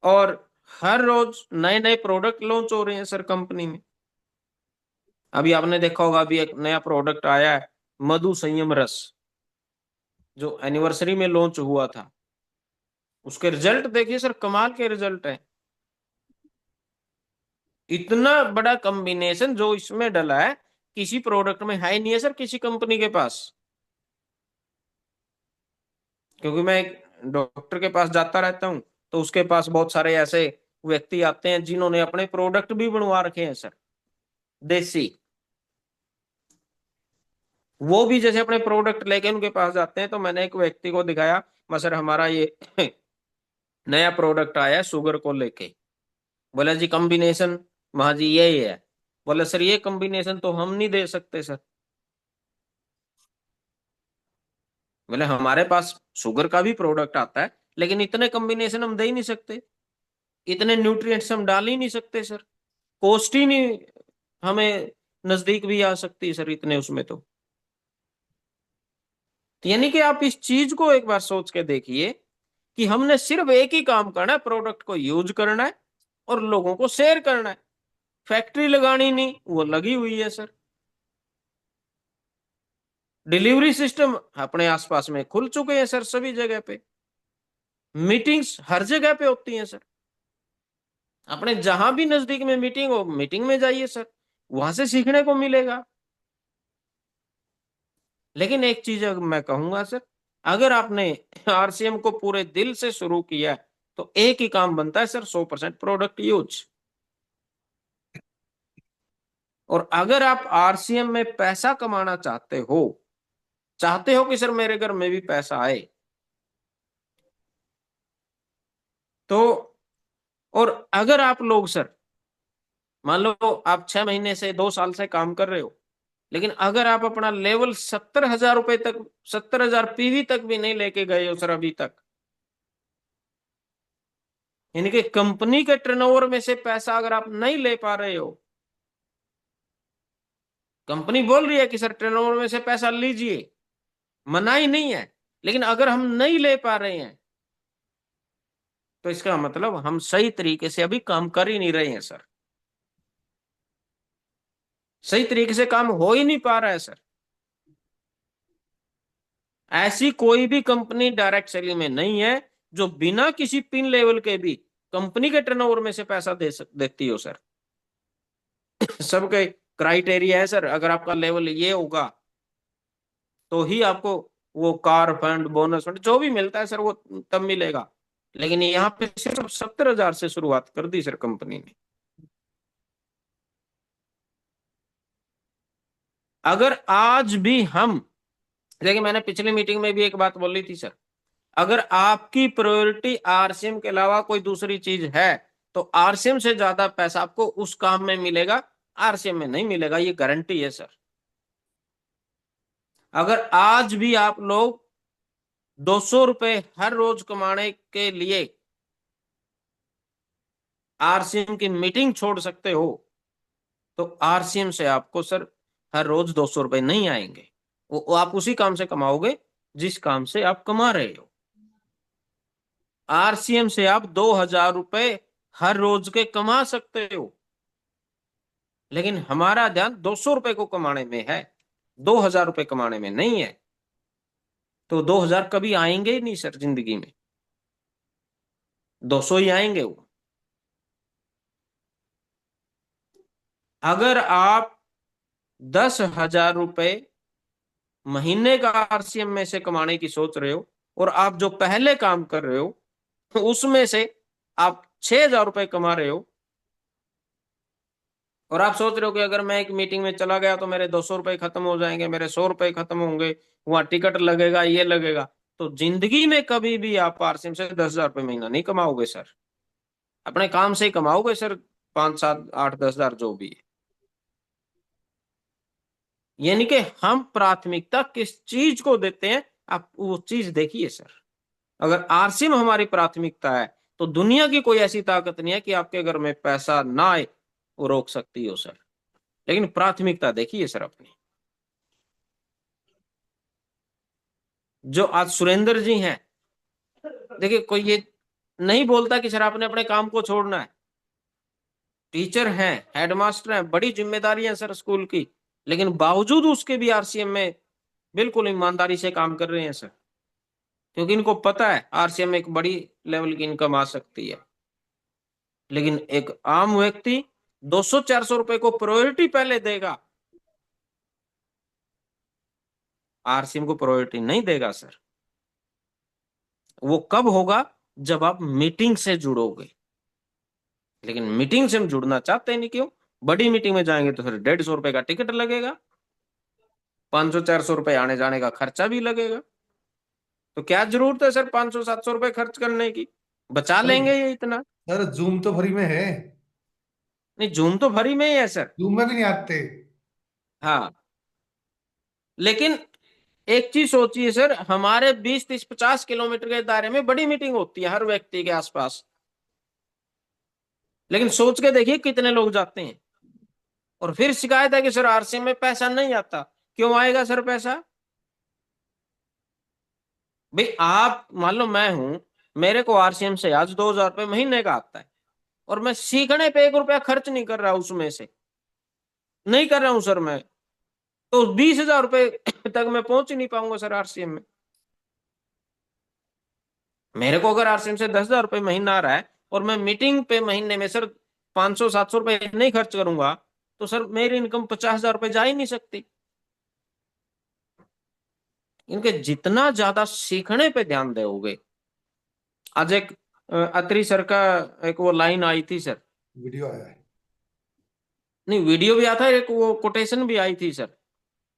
और हर रोज नए नए प्रोडक्ट लॉन्च हो रहे हैं सर कंपनी में। अभी आपने देखा होगा, अभी एक नया प्रोडक्ट आया है, मधु संयम रस, जो एनिवर्सरी में लॉन्च हुआ था। उसके रिजल्ट देखिए सर, कमाल के रिजल्ट है। इतना बड़ा कॉम्बिनेशन जो इसमें डला है, किसी प्रोडक्ट में है नहीं है सर, किसी कंपनी के पास। क्योंकि मैं एक डॉक्टर के पास जाता रहता हूं, तो उसके पास बहुत सारे ऐसे व्यक्ति आते हैं जिन्होंने अपने प्रोडक्ट भी बनवा रखे हैं सर, देसी। वो भी जैसे अपने प्रोडक्ट लेके उनके पास जाते हैं, तो मैंने एक व्यक्ति को दिखाया, मैं सर हमारा ये नया प्रोडक्ट आया है शुगर को लेके। बोला जी कॉम्बिनेशन, वहां जी यही है। बोले सर ये कॉम्बिनेशन तो हम नहीं दे सकते सर। बोले हमारे पास शुगर का भी प्रोडक्ट आता है, लेकिन इतने कॉम्बिनेशन हम दे ही नहीं सकते, इतने न्यूट्रिएंट्स हम डाल ही नहीं सकते सर, कॉस्ट ही नहीं हमें नजदीक भी आ सकती है सर इतने उसमें। तो यानी कि आप इस चीज को एक बार सोच के देखिए कि हमने सिर्फ एक ही काम करना है, प्रोडक्ट को यूज करना है और लोगों को शेयर करना है। फैक्ट्री लगानी नहीं, वो लगी हुई है सर। डिलीवरी सिस्टम अपने आसपास में खुल चुके हैं सर, सभी जगह पे। मीटिंग्स हर जगह पे होती हैं सर। अपने जहां भी नजदीक में मीटिंग हो, मीटिंग में जाइए सर, वहां से सीखने को मिलेगा। लेकिन एक चीज मैं कहूंगा सर, अगर आपने आरसीएम को पूरे दिल से शुरू किया है, तो एक ही काम बनता है सर, 100% प्रोडक्ट यूज। और अगर आप आरसीएम में पैसा कमाना चाहते हो कि सर मेरे घर में भी पैसा आए, तो और अगर आप लोग सर, मान लो आप 6 महीने से 2 साल से काम कर रहे हो, लेकिन अगर आप अपना लेवल 70,000 रुपए तक, 70,000 पीवी तक भी नहीं लेके गए हो सर अभी तक, यानी कि कंपनी के टर्नओवर में से पैसा अगर आप नहीं ले पा रहे हो, कंपनी बोल रही है कि सर टर्नओवर में से पैसा लीजिए, मनाही नहीं है, लेकिन अगर हम नहीं ले पा रहे हैं, तो इसका मतलब हम सही तरीके से अभी काम कर ही नहीं रहे हैं सर। सही तरीके से काम हो ही नहीं पा रहा है सर। ऐसी कोई भी कंपनी डायरेक्ट सेलिंग में नहीं है जो बिना किसी पिन लेवल के भी कंपनी के टर्नओवर में से पैसा देती हो सर। सबके क्राइटेरिया है सर, अगर आपका लेवल ये होगा तो ही आपको वो कार फंड, बोनस फंड जो भी मिलता है सर, वो तब मिलेगा। लेकिन यहाँ पे सिर्फ 70,000 से शुरुआत कर दी सर कंपनी ने। अगर आज भी हम, देखिए मैंने पिछली मीटिंग में भी एक बात बोली थी सर, अगर आपकी प्रायोरिटी आरसीएम के अलावा कोई दूसरी चीज है, तो आरसीएम से ज्यादा पैसा आपको उस काम में मिलेगा, आरसीएम में नहीं मिलेगा, ये गारंटी है सर। अगर आज भी आप लोग 200 रुपए हर रोज कमाने के लिए आरसीएम की मीटिंग छोड़ सकते हो, तो आरसीएम से आपको सर हर रोज 200 रुपए नहीं आएंगे। वो आप उसी काम से कमाओगे जिस काम से आप कमा रहे हो। आरसीएम से आप 2,000 रुपए हर रोज के कमा सकते हो, लेकिन हमारा ध्यान 200 रुपए को कमाने में है, 2,000 रुपए कमाने में नहीं है। तो 2,000 कभी आएंगे ही नहीं सर जिंदगी में, 200 ही आएंगे वो। अगर आप 10,000 रुपए महीने का आरसीएम में से कमाने की सोच रहे हो, और आप जो पहले काम कर रहे हो उसमें से आप 6,000 रुपए कमा रहे हो, और आप सोच रहे हो कि अगर मैं एक मीटिंग में चला गया तो मेरे 200 रुपए खत्म हो जाएंगे, मेरे 100 रुपए खत्म होंगे, वहां टिकट लगेगा, ये लगेगा, तो जिंदगी में कभी भी आप आरसीएम से 10,000 रुपए महीना नहीं कमाओगे सर। अपने काम से ही कमाओगे सर, 5, 7, 8, 10,000 जो भी है। यानी कि हम प्राथमिकता किस चीज को देते हैं, आप वो चीज देखिए सर। अगर आरसीएम हमारी प्राथमिकता है, तो दुनिया की कोई ऐसी ताकत नहीं है कि आपके घर में पैसा ना आए वो रोक सकती हो सर। लेकिन प्राथमिकता देखिए सर अपनी। जो आज सुरेंद्र जी हैं, देखिए कोई ये नहीं बोलता कि सर आपने अपने काम को छोड़ना है, टीचर हैं, हेडमास्टर हैं, बड़ी जिम्मेदारी है सर स्कूल की, लेकिन बावजूद उसके भी आरसीएम में बिल्कुल ईमानदारी से काम कर रहे हैं सर, क्योंकि इनको पता है आरसीएम में एक बड़ी लेवल की इनकम आ सकती है। लेकिन एक आम व्यक्ति 200-400 रुपए को प्रायोरिटी पहले देगा, आरसीएम को प्रायोरिटी नहीं देगा सर। वो कब होगा? जब आप मीटिंग से जुड़ोगे। लेकिन मीटिंग से हम जुड़ना चाहते हैं नहीं, क्यों? बड़ी मीटिंग में जाएंगे तो फिर 150 रुपए का टिकट लगेगा, 500-400 रुपए आने जाने का खर्चा भी लगेगा। तो क्या जरूरत है सर 500-700 रुपए खर्च करने की? बचा सर लेंगे ये इतना। सर जूम तो फ्री में है। नहीं, जूम तो भरी में ही है सर। जूम में भी नहीं आते। हाँ, लेकिन एक चीज सोचिए सर, हमारे 20-30-50 किलोमीटर के दायरे में बड़ी मीटिंग होती है हर व्यक्ति के आसपास, लेकिन सोच के देखिए कितने लोग जाते हैं। और फिर शिकायत है कि सर आरसीएम में पैसा नहीं आता। क्यों आएगा सर पैसा? भाई आप मान लो मैं हूं, मेरे को आरसीएम से आज 2,000 रुपये महीने का आता है, और मैं सीखने पे 1 रुपया खर्च नहीं कर रहा, उसमें से नहीं कर रहा हूं सर मैं, तो 20,000 रुपये तक मैं पहुंच ही नहीं पाऊंगा सर आरसीएम में। मेरे को अगर आरसीएम से 10,000 रुपये महीना आ रहा है, और मैं मीटिंग पे महीने में सर 500-700 रुपये नहीं खर्च करूंगा, तो सर मेरी इनकम 50,000 रुपये जा ही नहीं सकती। इनके जितना ज्यादा सीखने पे ध्यान दोगे। आज एक अत्री सर का एक वो लाइन आई थी सर। वीडियो आया है। नहीं, वीडियो भी आता है, एक वो कोटेशन भी आई थी सर।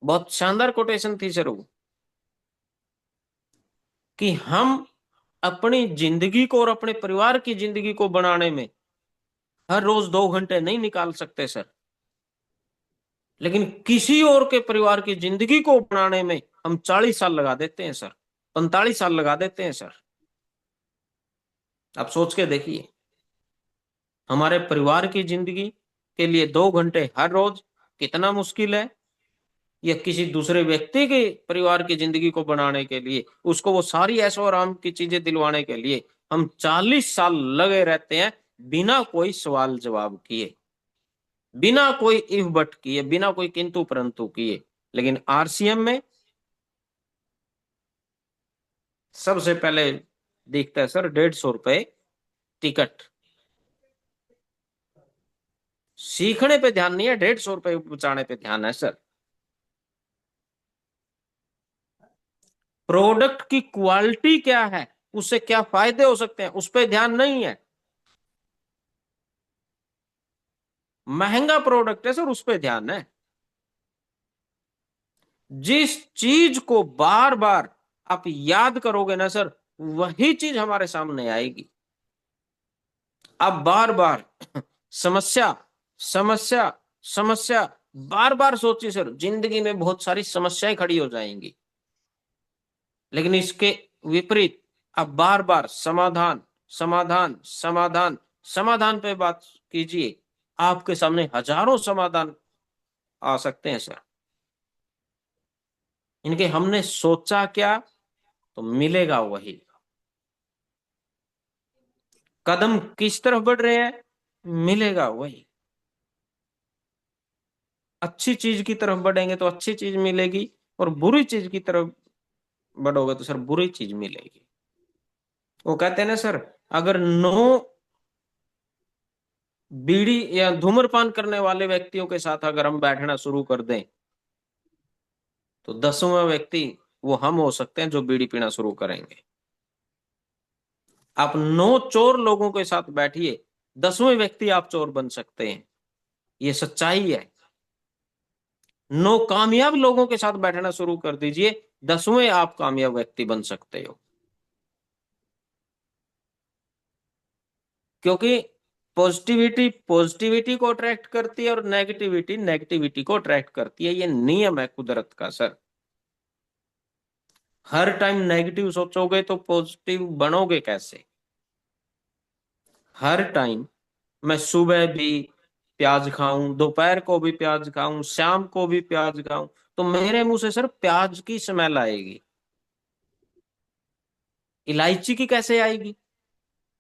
बहुत शानदार कोटेशन थी सर वो, कि हम अपनी जिंदगी को और अपने परिवार की जिंदगी को बनाने में हर रोज 2 घंटे नहीं निकाल सकते सर, लेकिन किसी और के परिवार की जिंदगी को बनाने में हम 40 साल लगा देते हैं सर, 45 साल लगा देते हैं सर। आप सोच के देखिए, हमारे परिवार की जिंदगी के लिए 2 घंटे हर रोज कितना मुश्किल है, या किसी दूसरे व्यक्ति के परिवार की जिंदगी को बनाने के लिए, उसको वो सारी ऐशो आराम की चीजें दिलवाने के लिए हम 40 साल लगे रहते हैं, बिना कोई सवाल जवाब किए, बिना कोई इफ बट किए, बिना कोई किंतु परंतु किए। लेकिन आरसीएम में सबसे पहले दिखता है सर 150 रुपए टिकट। सीखने पे ध्यान नहीं है, 150 रुपए बचाने पे ध्यान है सर। प्रोडक्ट की क्वालिटी क्या है, उससे क्या फायदे हो सकते हैं, उस पर ध्यान नहीं है। महंगा प्रोडक्ट है सर, उस पर ध्यान है। जिस चीज को बार बार आप याद करोगे ना सर, वही चीज हमारे सामने आएगी। आप बार बार समस्या, समस्या, समस्या बार बार सोचिए सर, जिंदगी में बहुत सारी समस्याएं खड़ी हो जाएंगी। लेकिन इसके विपरीत आप बार बार समाधान, समाधान, समाधान, समाधान पे बात कीजिए, आपके सामने हजारों समाधान आ सकते हैं सर। इनके हमने सोचा क्या तो मिलेगा वही। कदम किस तरफ बढ़ रहे हैं, मिलेगा वही। अच्छी चीज की तरफ बढ़ेंगे तो अच्छी चीज मिलेगी, और बुरी चीज की तरफ बढ़ोगे तो सर बुरी चीज मिलेगी। वो कहते हैं ना सर, अगर 9 बीड़ी या धूम्रपान करने वाले व्यक्तियों के साथ अगर हम बैठना शुरू कर दें, तो 10वां व्यक्ति वो हम हो सकते हैं जो बीड़ी पीना शुरू करेंगे। आप 9 चोर लोगों के साथ बैठिए, 10वें व्यक्ति आप चोर बन सकते हैं। ये सच्चाई है। 9 कामयाब लोगों के साथ बैठना शुरू कर दीजिए, 10वें आप कामयाब व्यक्ति बन सकते हो। क्योंकि पॉजिटिविटी पॉजिटिविटी को अट्रैक्ट करती है, और नेगेटिविटी नेगेटिविटी को अट्रैक्ट करती है। ये नियम है कुदरत का सर। हर टाइम नेगेटिव सोचोगे तो पॉजिटिव बनोगे कैसे? हर टाइम मैं सुबह भी प्याज खाऊं, दोपहर को भी प्याज खाऊं, शाम को भी प्याज खाऊं, तो मेरे मुंह से सर प्याज की स्मेल आएगी। इलायची की कैसे आएगी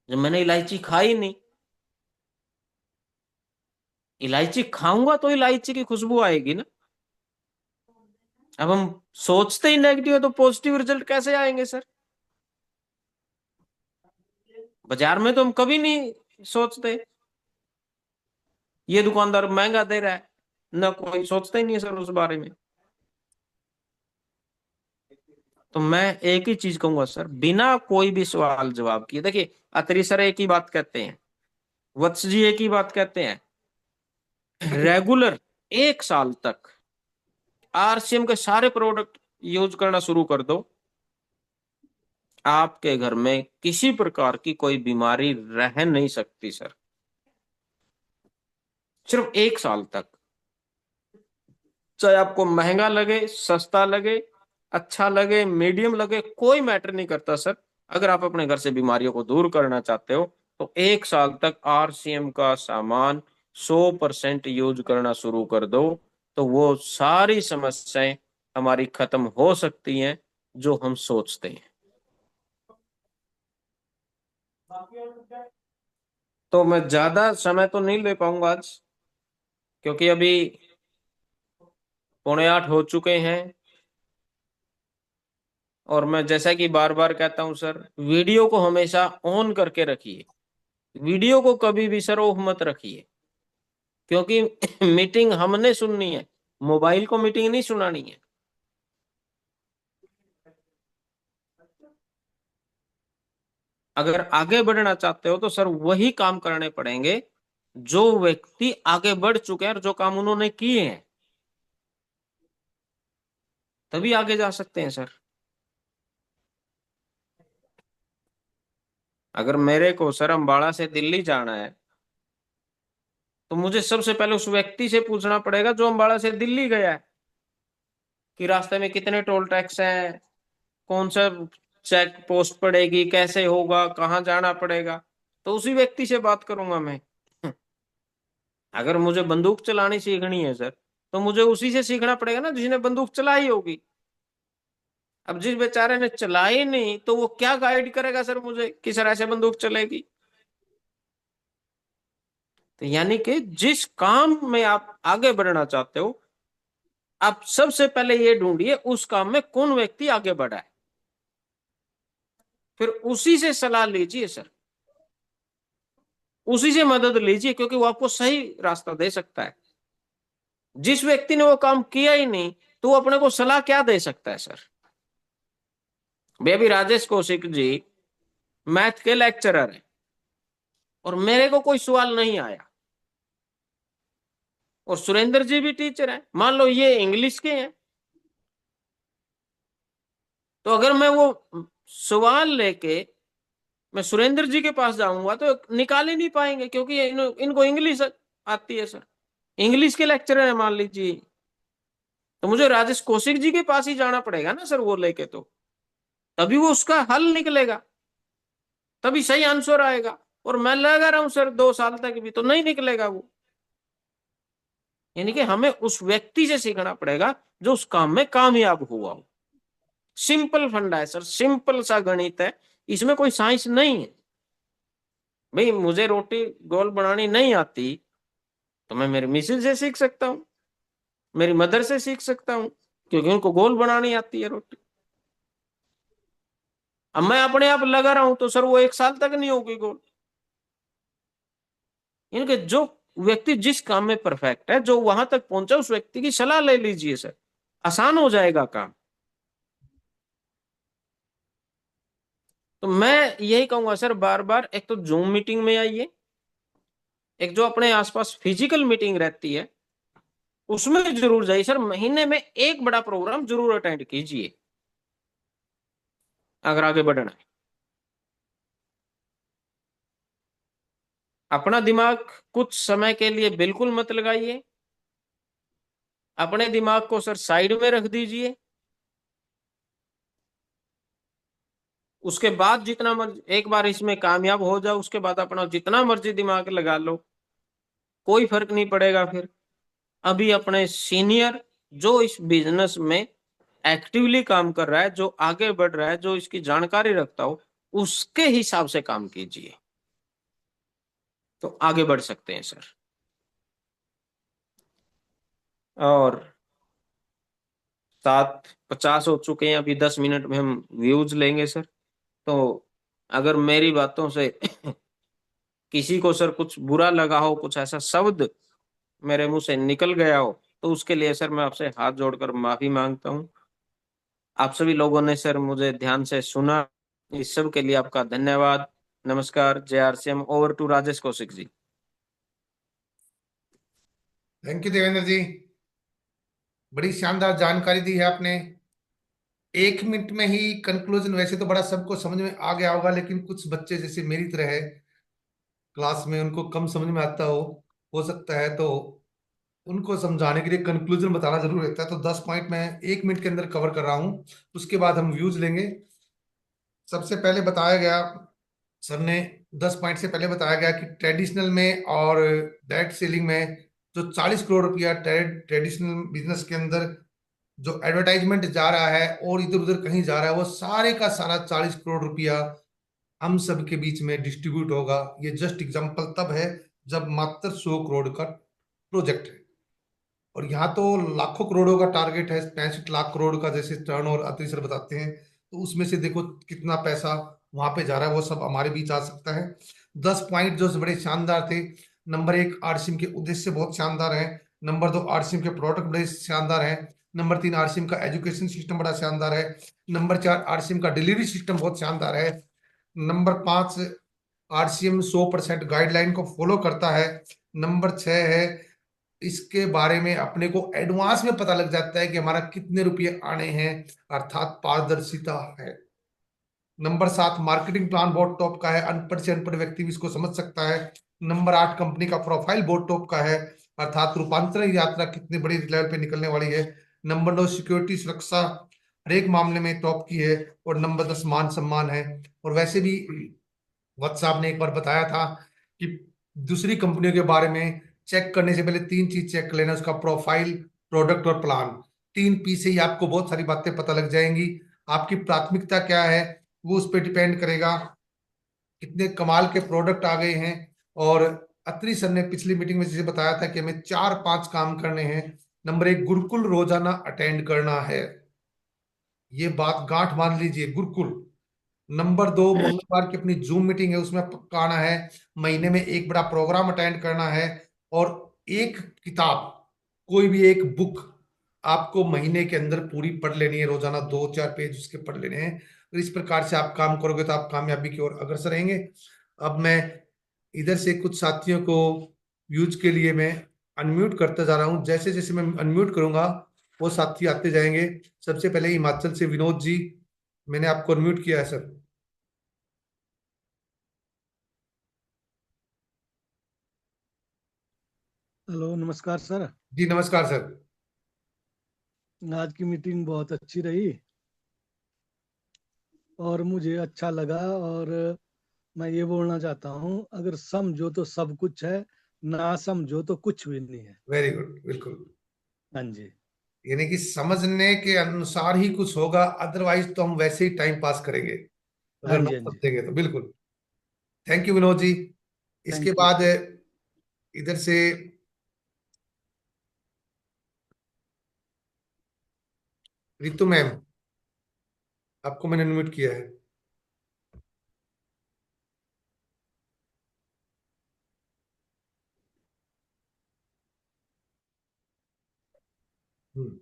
जब मैंने इलायची खाई नहीं? इलायची खाऊंगा तो इलायची की खुशबू आएगी ना। अब हम सोचते ही नेगेटिव है तो पॉजिटिव रिजल्ट कैसे आएंगे सर? बाजार में तो हम कभी नहीं सोचते ये दुकानदार महंगा दे रहा है, ना कोई सोचता ही नहीं है सर उस बारे में। तो मैं एक ही चीज कहूंगा सर, बिना कोई भी सवाल जवाब किए, देखिए अत्री सर एक ही बात कहते हैं, वत्स जी एक ही बात कहते हैं, रेगुलर 1 साल तक आरसीएम के सारे प्रोडक्ट यूज करना शुरू कर दो, आपके घर में किसी प्रकार की कोई बीमारी रह नहीं सकती सर। सिर्फ 1 साल तक, चाहे आपको महंगा लगे, सस्ता लगे, अच्छा लगे, मीडियम लगे, कोई मैटर नहीं करता सर। अगर आप अपने घर से बीमारियों को दूर करना चाहते हो तो 1 साल तक आरसीएम का सामान 100% यूज करना शुरू कर दो, तो वो सारी समस्याएं हमारी खत्म हो सकती हैं जो हम सोचते हैं। तो मैं ज्यादा समय तो नहीं ले पाऊंगा आज, क्योंकि अभी 7:45 हो चुके हैं। और मैं जैसा कि बार बार कहता हूं सर, वीडियो को हमेशा ऑन करके रखिए, वीडियो को कभी भी सर ऑफ मत रखिए, क्योंकि मीटिंग हमने सुननी है, मोबाइल को मीटिंग नहीं सुनानी है। अगर आगे बढ़ना चाहते हो तो सर वही काम करने पड़ेंगे जो व्यक्ति आगे बढ़ चुके हैं और जो काम उन्होंने किए हैं, तभी आगे जा सकते हैं सर। अगर मेरे को सर अंबाला से दिल्ली जाना है तो मुझे सबसे पहले उस व्यक्ति से पूछना पड़ेगा जो अंबाला से दिल्ली गया है, कि रास्ते में कितने टोल टैक्स हैं, कौन सा चेक पोस्ट पड़ेगी, कैसे होगा, कहाँ जाना पड़ेगा, तो उसी व्यक्ति से बात करूंगा मैं। अगर मुझे बंदूक चलानी सीखनी है सर, तो मुझे उसी से सीखना पड़ेगा ना जिसने बंदूक चलाई होगी। अब जिस बेचारे ने चलाई नहीं तो वो क्या गाइड करेगा सर मुझे कि सर ऐसे बंदूक चलेगी? तो यानी कि जिस काम में आप आगे बढ़ना चाहते हो, आप सबसे पहले ये ढूंढिए उस काम में कौन व्यक्ति आगे बढ़ा है, फिर उसी से सलाह लीजिए सर, उसी से मदद लीजिए, क्योंकि वो आपको सही रास्ता दे सकता है। जिस व्यक्ति ने वो काम किया ही नहीं तो वो अपने को सलाह क्या दे सकता है सर? बेबी राजेश कौशिक जी मैथ के लेक्चरर हैं और मेरे को कोई सवाल नहीं आया, और सुरेंद्र जी भी टीचर हैं, मान लो ये इंग्लिश के हैं, तो अगर मैं वो सवाल लेके मैं सुरेंद्र जी के पास जाऊंगा तो निकाल ही नहीं पाएंगे, क्योंकि इनको इंग्लिश आती है सर, इंग्लिश के लेक्चरर है मान लीजिए। तो मुझे राजेश कौशिक जी के पास ही जाना पड़ेगा ना सर वो लेके, तो तभी वो उसका हल निकलेगा, तभी सही आंसर आएगा। और मैं लगा रहा हूं सर 2 साल तक भी तो नहीं निकलेगा वो। यानी कि हमें उस व्यक्ति से सीखना पड़ेगा जो उस काम में कामयाब हुआ हो। सिंपल फंडा है सर, सिंपल सा गणित है, इसमें कोई साइंस नहीं है। भाई मुझे रोटी गोल बनानी नहीं आती तो मैं मेरी मिसेज से सीख सकता हूँ, मेरी मदर से सीख सकता हूँ, क्योंकि उनको गोल बनानी आती है रोटी। अब मैं अपने आप लगा रहा हूं तो सर वो 1 साल तक नहीं होगी गोल। इनके जो व्यक्ति जिस काम में परफेक्ट है, जो वहां तक पहुंचा, उस व्यक्ति की सलाह ले लीजिए सर, आसान हो जाएगा काम। तो मैं यही कहूंगा सर, बार बार एक तो जूम मीटिंग में आइए, एक जो अपने आसपास फिजिकल मीटिंग रहती है उसमें जरूर जाइए सर, महीने में एक बड़ा प्रोग्राम जरूर अटेंड कीजिए अगर आगे बढ़ना है। अपना दिमाग कुछ समय के लिए बिल्कुल मत लगाइए, अपने दिमाग को सर साइड में रख दीजिए। उसके बाद जितना मर्जी, एक बार इसमें कामयाब हो जाओ उसके बाद अपना जितना मर्जी दिमाग लगा लो, कोई फर्क नहीं पड़ेगा फिर। अभी अपने सीनियर जो इस बिजनेस में एक्टिवली काम कर रहा है, जो आगे बढ़ रहा है, जो इसकी जानकारी रखता हो, उसके हिसाब से काम कीजिए तो आगे बढ़ सकते हैं सर। और 7:50 हो चुके हैं, अभी 10 मिनट में हम व्यूज लेंगे सर। तो अगर मेरी बातों से किसी को सर कुछ बुरा लगा हो, कुछ ऐसा शब्द मेरे मुंह से निकल गया हो, तो उसके लिए सर मैं आपसे हाथ जोड़कर माफी मांगता हूँ। आप सभी लोगों ने सर मुझे ध्यान से सुना, इस सब के लिए आपका धन्यवाद। नमस्कार। जय RCM. Over to Rajesh Kaushik ji. Thank you Devendra ji, बड़ी शानदार जानकारी दी है आपने। 1 मिनट में ही कंक्लूजन, वैसे तो बड़ा सबको समझ में आ गया होगा, लेकिन कुछ बच्चे जैसे मेरी तरह है क्लास में, उनको कम समझ में आता हो सकता है, तो उनको समझाने के लिए कंक्लूजन बताना जरूर रहता है। तो 10 पॉइंट मैं 1 मिनट के अंदर कवर कर रहा हूँ। उसके बाद हम व्यूज लेंगे। सबसे पहले बताया गया सर ने, 10 पॉइंट से पहले बताया गया कि ट्रेडिशनल में और डायरेक्ट सेलिंग में जो 40 करोड़ रुपया ट्रेडिशनल बिजनेस के अंदर जो एडवर्टाइजमेंट जा रहा है और इधर उधर कहीं जा रहा है, वो सारे का सारा 40 करोड़ रुपया हम सब के बीच में डिस्ट्रीब्यूट होगा। ये जस्ट एग्जांपल तब है जब मात्र 100 करोड़ का प्रोजेक्ट है, और यहाँ तो लाखों करोड़ों का टारगेट है, 65 लाख करोड़ का जैसे टर्न और अति सर बताते हैं। तो उसमें से देखो कितना पैसा वहां पे जा रहा है, वो सब हमारे बीच आ सकता है। 10 पॉइंट जो बड़े शानदार थे। नंबर 1, आरसीएम के उद्देश्य बहुत शानदार है। नंबर 2, आरसीएम के प्रोडक्ट बड़े शानदार है। नंबर 3, आरसीएम का एजुकेशन सिस्टम बड़ा शानदार है। नंबर 4, आरसीएम का डिलीवरी सिस्टम बहुत शानदार है। नंबर 5, आरसीएम 100% गाइडलाइन को फॉलो करता है। नंबर 6 है, इसके बारे में अपने को एडवांस में पता लग जाता है कि हमारा कितने रुपये आने हैं, अर्थात पारदर्शिता है। नंबर 7, मार्केटिंग प्लान बहुत टॉप का है, अनपढ़ से अनपढ़ व्यक्ति भी इसको समझ सकता है। नंबर 8, कंपनी का प्रोफाइल बहुत टॉप का है, अर्थात रूपांतरण यात्रा कितनी बड़ी लेवल पे निकलने वाली है। नंबर 9, सिक्योरिटी सुरक्षा हर एक मामले में टॉप की है। और नंबर 10, मान सम्मान है। और वैसे भी वत्स साहब ने एक बार बताया था कि दूसरी कंपनियों के बारे में चेक करने से पहले 3 चीज चेक कर लेना, उसका प्रोफाइल, प्रोडक्ट और प्लान। 3 P से ही आपको बहुत सारी बातें पता लग जाएंगी। आपकी प्राथमिकता क्या है वो उस पर डिपेंड करेगा, कितने कमाल के प्रोडक्ट आ गए हैं। और अत्री सर ने पिछली मीटिंग में जैसे बताया था कि हमें 4-5 काम करने हैं। नंबर 1, गुरुकुल रोजाना अटेंड करना है, ये बात गांठ मान लीजिए, गुरुकुल। नंबर 2, मंगलवार की अपनी जूम मीटिंग है, उसमें पक्का आना है। महीने में एक बड़ा प्रोग्राम अटेंड करना है। और एक किताब, कोई भी एक बुक आपको महीने के अंदर पूरी पढ़ लेनी है, रोजाना 2-4 पेज उसके पढ़ लेने हैं। और इस प्रकार से आप काम करोगे तो आप कामयाबी की ओर अग्रसर रहेंगे। अब मैं इधर से कुछ साथियों को यूज के लिए मैं अनम्यूट करते जा रहा हूं। जैसे जैसे मैं अनम्यूट करूंगा वो साथी आते जाएंगे। सबसे पहले हिमाचल से विनोद जी, मैंने आपको अनम्यूट किया है सर। हेलो, नमस्कार सर। जी नमस्कार सर। आज की मीटिंग बहुत अच्छी रही और मुझे अच्छा लगा। और मैं ये बोलना चाहता हूँ, अगर समझो तो सब कुछ है, ना समझो तो कुछ भी नहीं है। वेरी गुड, बिल्कुल। हाँ जी। यानी कि समझने के अनुसार ही कुछ होगा, अदरवाइज तो हम वैसे ही टाइम पास करेंगे हाँ अगर ना जी। हाँ जी। समझेंगे तो। बिल्कुल। Thank you Vinod ji. इसके थैंक यू। बाद इधर से रितु मैम, आपको मैंने इनवाइट किया है। हम्म,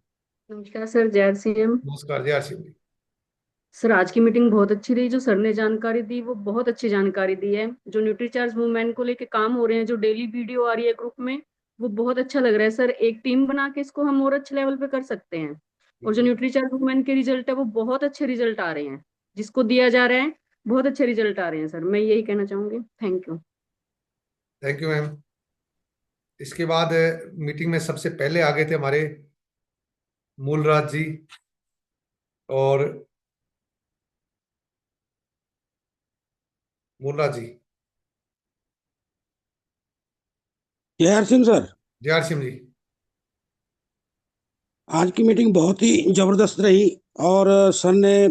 नमस्कार सर, जय आरसीएम। नमस्कार जी आरसी जी। सर, आज की मीटिंग बहुत अच्छी रही। जो सर ने जानकारी दी वो बहुत अच्छी जानकारी दी है। जो न्यूट्रीचार्ज मूवमेंट को लेके काम हो रहे हैं, जो डेली वीडियो आ रही है ग्रुप में, वो बहुत अच्छा लग रहा है सर। एक टीम बना के इसको हम और अच्छे लेवल पे कर सकते हैं। और जो बिल्कुल। न्यूट्रीचार्ज मूवमेंट के रिजल्ट है वो बहुत अच्छे रिजल्ट आ रहे हैं, जिसको दिया जा रहा है बहुत अच्छे रिजल्ट आ रहे हैं सर। मैं यही कहना चाहूंगी। Thank you. Thank you ma'am. इसके बाद मीटिंग में सबसे पहले आ गए थे हमारे मूलराज जी और मूलराज जी। जय सिंह सर। जय आर सिंह जी। आज की मीटिंग बहुत ही जबरदस्त रही और सर ने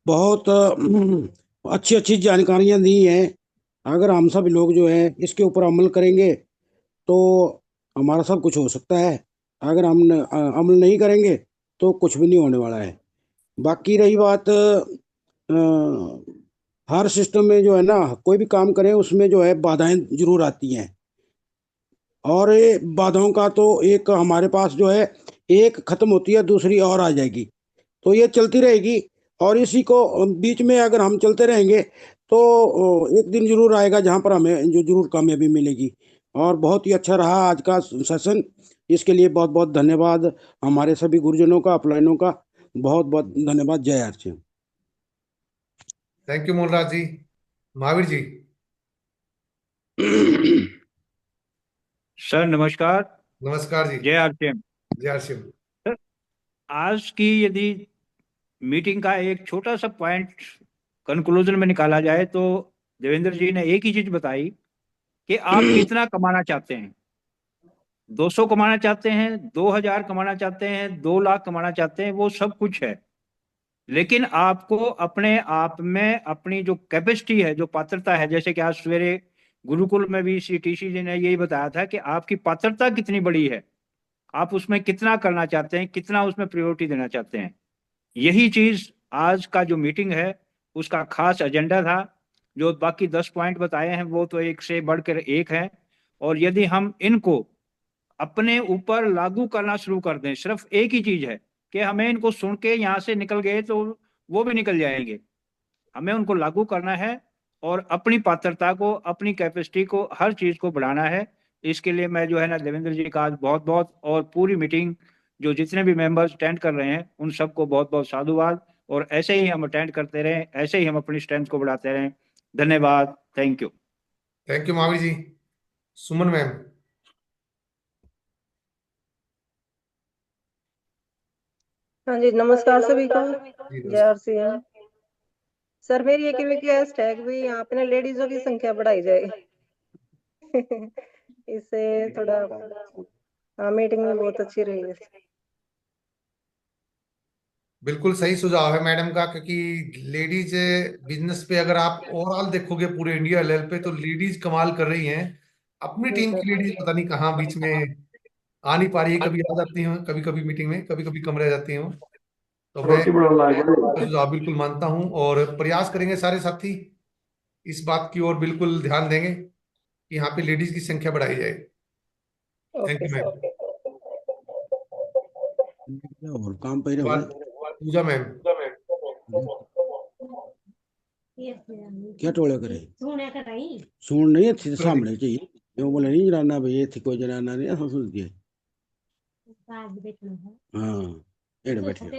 बहुत अच्छी अच्छी जानकारियां दी हैं। अगर हम सब लोग जो हैं इसके ऊपर अमल करेंगे तो हमारा सब कुछ हो सकता है। अगर हम अमल नहीं करेंगे तो कुछ भी नहीं होने वाला है। बाकी रही बात हर सिस्टम में जो है ना, कोई भी काम करें उसमें जो है बाधाएं जरूर आती हैं। और ये बाधाओं का तो एक हमारे पास जो है, एक खत्म होती है दूसरी और आ जाएगी, तो ये चलती रहेगी। और इसी को बीच में अगर हम चलते रहेंगे तो एक दिन जरूर आएगा जहां पर हमें जो जरूर कामयाबी मिलेगी। और बहुत ही अच्छा रहा आज का सेशन। इसके लिए बहुत बहुत धन्यवाद हमारे सभी गुरुजनों का, अपलाइनों का। बहुत बहुत धन्यवाद। जय आर thank you Mohanraj ji. Mahavir ji. Sir नमस्कार। नमस्कार जी। जय आरसीएम। जय आर सिंह। सर, आज की यदि मीटिंग का एक छोटा सा पॉइंट कंक्लूजन में निकाला जाए तो देवेंद्र जी ने एक ही चीज बताई कि आप कितना कमाना चाहते हैं। 200 कमाना चाहते हैं, 2000 कमाना चाहते हैं, 2 लाख कमाना चाहते हैं, वो सब कुछ है। लेकिन आपको अपने आप में अपनी जो कैपेसिटी है, जो पात्रता है, जैसे कि आज सवेरे गुरुकुल में भी सीटीसी जी ने यही बताया था कि आपकी पात्रता कितनी बड़ी है, आप उसमें कितना करना चाहते हैं, कितना उसमें प्रायोरिटी देना चाहते हैं। यही चीज आज का जो मीटिंग है उसका खास एजेंडा था। जो बाकी 10 पॉइंट बताए हैं वो तो एक से बढ़कर एक है, और यदि हम इनको अपने ऊपर लागू करना शुरू कर दें, सिर्फ एक ही चीज है कि हमें इनको सुन के यहाँ से निकल गए तो वो भी निकल जाएंगे, हमें उनको लागू करना है और अपनी पात्रता को, अपनी कैपेसिटी को, हर चीज को बढ़ाना है। इसके लिए मैं जो है ना देवेंद्र जी का आज बहुत बहुत, और पूरी मीटिंग जो जितने भी मेंबर्स अटेंड कर रहे हैं उन सबको बहुत बहुत साधुवाद। और ऐसे ही हम अटेंड करते रहें, ऐसे ही हम अपनी स्ट्रेंथ को बढ़ाते रहें। धन्यवाद। Thank you. Thank you Mahavir ji. Suman ma'am. हाँ जी, नमस्कार सभी को। जी जय आरसीएम। सर मेरी एक रिक्वेस्ट है कि भाई यहाँ पे ना लेडीजों की संख्या बढ़ाई जाए। इससे थोड़ा मीटिंग में बहुत अच्छी रहेगी। बिल्कुल सही सुझाव है मैडम का, क्योंकि लेडीज बिजनेस पे अगर आप ओवरऑल देखोगे पूरे इंडिया लेवल पे तो लेडीज कमाल कर रही हैं। अपनी जी टीम सर। की लेडीज पता नहीं कहाँ बीच में आ नहीं पा रही है, कभी आ जाती हैं, कभी कभी मीटिंग में, कभी कभी कम रह जाती हैं। तो मैं आपका सुझाव बिल्कुल मानता हूं और प्रयास करेंगे सारे साथी, इस बात की ओर बिल्कुल ध्यान देंगे कि यहाँ पे लेडीज की संख्या बढ़ाई जाए। Thank okay you ma'am. Sir. और काम पे रहो। बात पूजा मैम। क्या टोले करे सुन नहीं अच्छी सामने चाहिए जो बोले नहीं जनाना भाई, ये थी कोई जनाना नहीं ऐसा सोच दिया। हाँ, एड़ा बैठना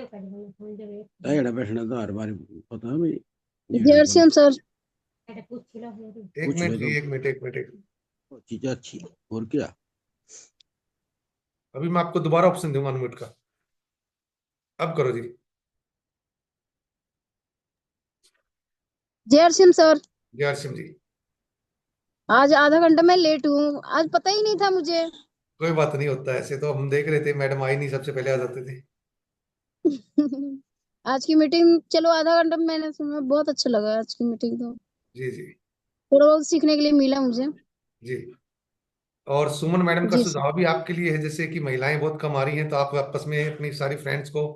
तो हर बार पता है भाई। जय श्याम सर। एक पूछ मिनट ले जी, तो एक मिनट एक मिनट। चीज अच्छी और क्या। अभी मैं आपको दोबारा ऑप्शन दूंगा अनम्यूट का। अब करो जी। जय श्याम सर। जय हरसिम जी। आज आधा घंटा मैं लेट हूँ, आज पता ही नहीं था मुझे। कोई बात नहीं, होता है ऐसे, तो हम देख रहे थे मैडम आई नहीं, सबसे पहले आ जाते थे। आज की मीटिंग चलो आधा घंटा मैंने सुना, बहुत अच्छा लगा आज की मीटिंग। तो जी जी। थोड़ा बहुत सीखने के लिए मिला मुझे। जी। और सुमन मैडम का जी सर। सुझाव भी आपके लिए है, जैसे कि महिलाएं बहुत कम आ रही हैं, तो आप आपस में अपनी सारी फ्रेंड्स को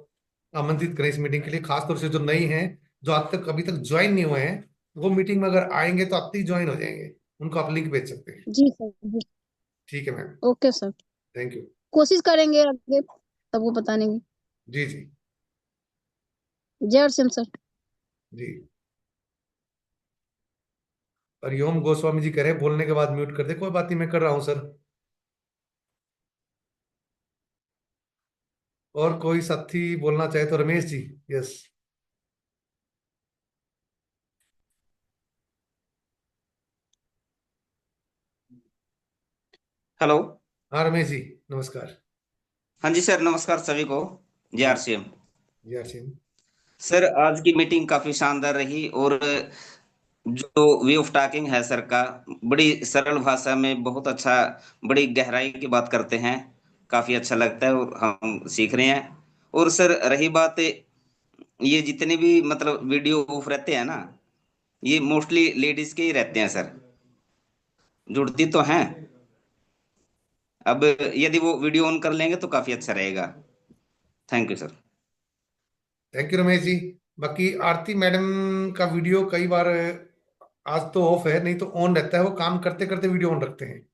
आमंत्रित करें इस मीटिंग के लिए, खासतौर से जो नई हैं, जो आज तक अभी तक ज्वाइन नहीं हुए हैं, वो मीटिंग में अगर आएंगे तो आते ही ज्वाइन हो जाएंगे। उनको आप लिंक भेज सकते हैं। जी सर। जी। ठीक है ma'am. Okay sir. Thank you. कोशिश करेंगे आगे सबको बताने की। जी जी। जय श्याम सर। जी। हरिओम गोस्वामी जी कह रहे हैं बोलने के बाद म्यूट कर दे। कोई बात नहीं, मैं कर रहा हूँ सर। और कोई साथी बोलना चाहे तो रमेश जी। यस। हेलो। हाँ रमेश जी, नमस्कार। हाँ जी सर, नमस्कार सभी को। जय जी। आरसीएम। जी हरसिम। सर आज की मीटिंग काफी शानदार रही, और जो वे ऑफ टॉकिंग है सर का, बड़ी सरल भाषा में बहुत अच्छा, बड़ी गहराई की बात करते हैं। काफी अच्छा लगता है और हम सीख रहे हैं। और सर रही बात, ये जितने भी मतलब वीडियो ऑफ रहते हैं ना, ये मोस्टली लेडीज के ही रहते हैं सर। जुड़ती तो हैं, अब यदि वो वीडियो ऑन कर लेंगे तो काफी अच्छा रहेगा। Thank you sir. Thank you Ramesh ji. बाकी आरती मैडम का वीडियो कई बार आज तो ऑफ है, नहीं तो ऑन रहता है, वो काम करते करते वीडियो ऑन रखते हैं।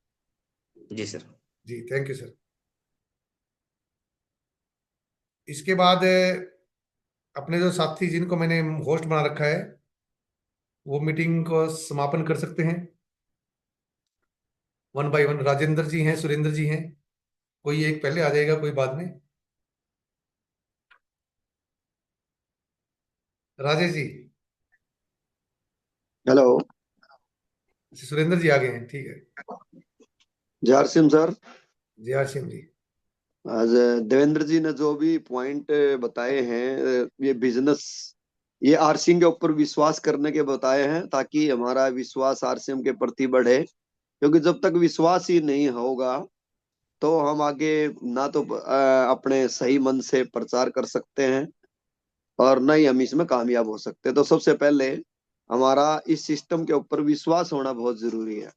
जी सर। जी थैंक यू सर। इसके बाद अपने जो साथी जिनको मैंने होस्ट बना रखा है वो मीटिंग को समापन कर सकते हैं। वन बाय वन राजेंद्र जी हैं, सुरेंद्र जी हैं, कोई एक पहले आ जाएगा, कोई बाद में। राजेश जी। हेलो। सुरेंद्र जी आ गए हैं, ठीक है। जय सिंह सर। जय सिंह जी। आज देवेंद्र जी ने जो भी पॉइंट बताए हैं, ये बिजनेस, ये आरसीएम के ऊपर विश्वास करने के बताए हैं, ताकि हमारा विश्वास आरसीएम के प्रति बढ़े। क्योंकि जब तक विश्वास ही नहीं होगा तो हम आगे ना तो अपने सही मन से प्रचार कर सकते हैं और ना ही हम इसमें कामयाब हो सकते हैं। तो सबसे पहले हमारा इस सिस्टम के ऊपर विश्वास होना बहुत जरूरी है।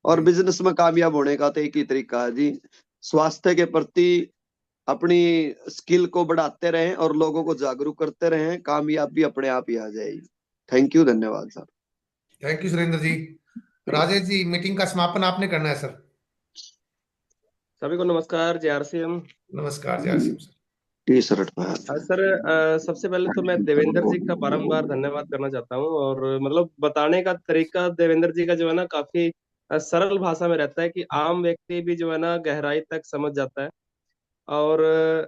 और जी बिजनेस में कामयाब होने का तो एक ही तरीका है जी, स्वास्थ्य के प्रति अपनी स्किल को बढ़ाते रहें और लोगों को जागरूक करते रहें, कामयाबी अपने आप ही आ जाएगी। थैंक यू, धन्यवाद sir. Thank you Surendra ji. Rajesh ji meeting का समापन आपने करना है सर। सभी को नमस्कार। जेआरसीएम। नमस्कार जय Singh sir. T shirt sir, सबसे पहले तो मैं देवेंद्र जी का बारंबार धन्यवाद करना चाहता हूँ। और मतलब बताने का तरीका देवेंद्र जी का जो है ना, काफी सरल भाषा में रहता है कि आम व्यक्ति भी जो है ना गहराई तक समझ जाता है। और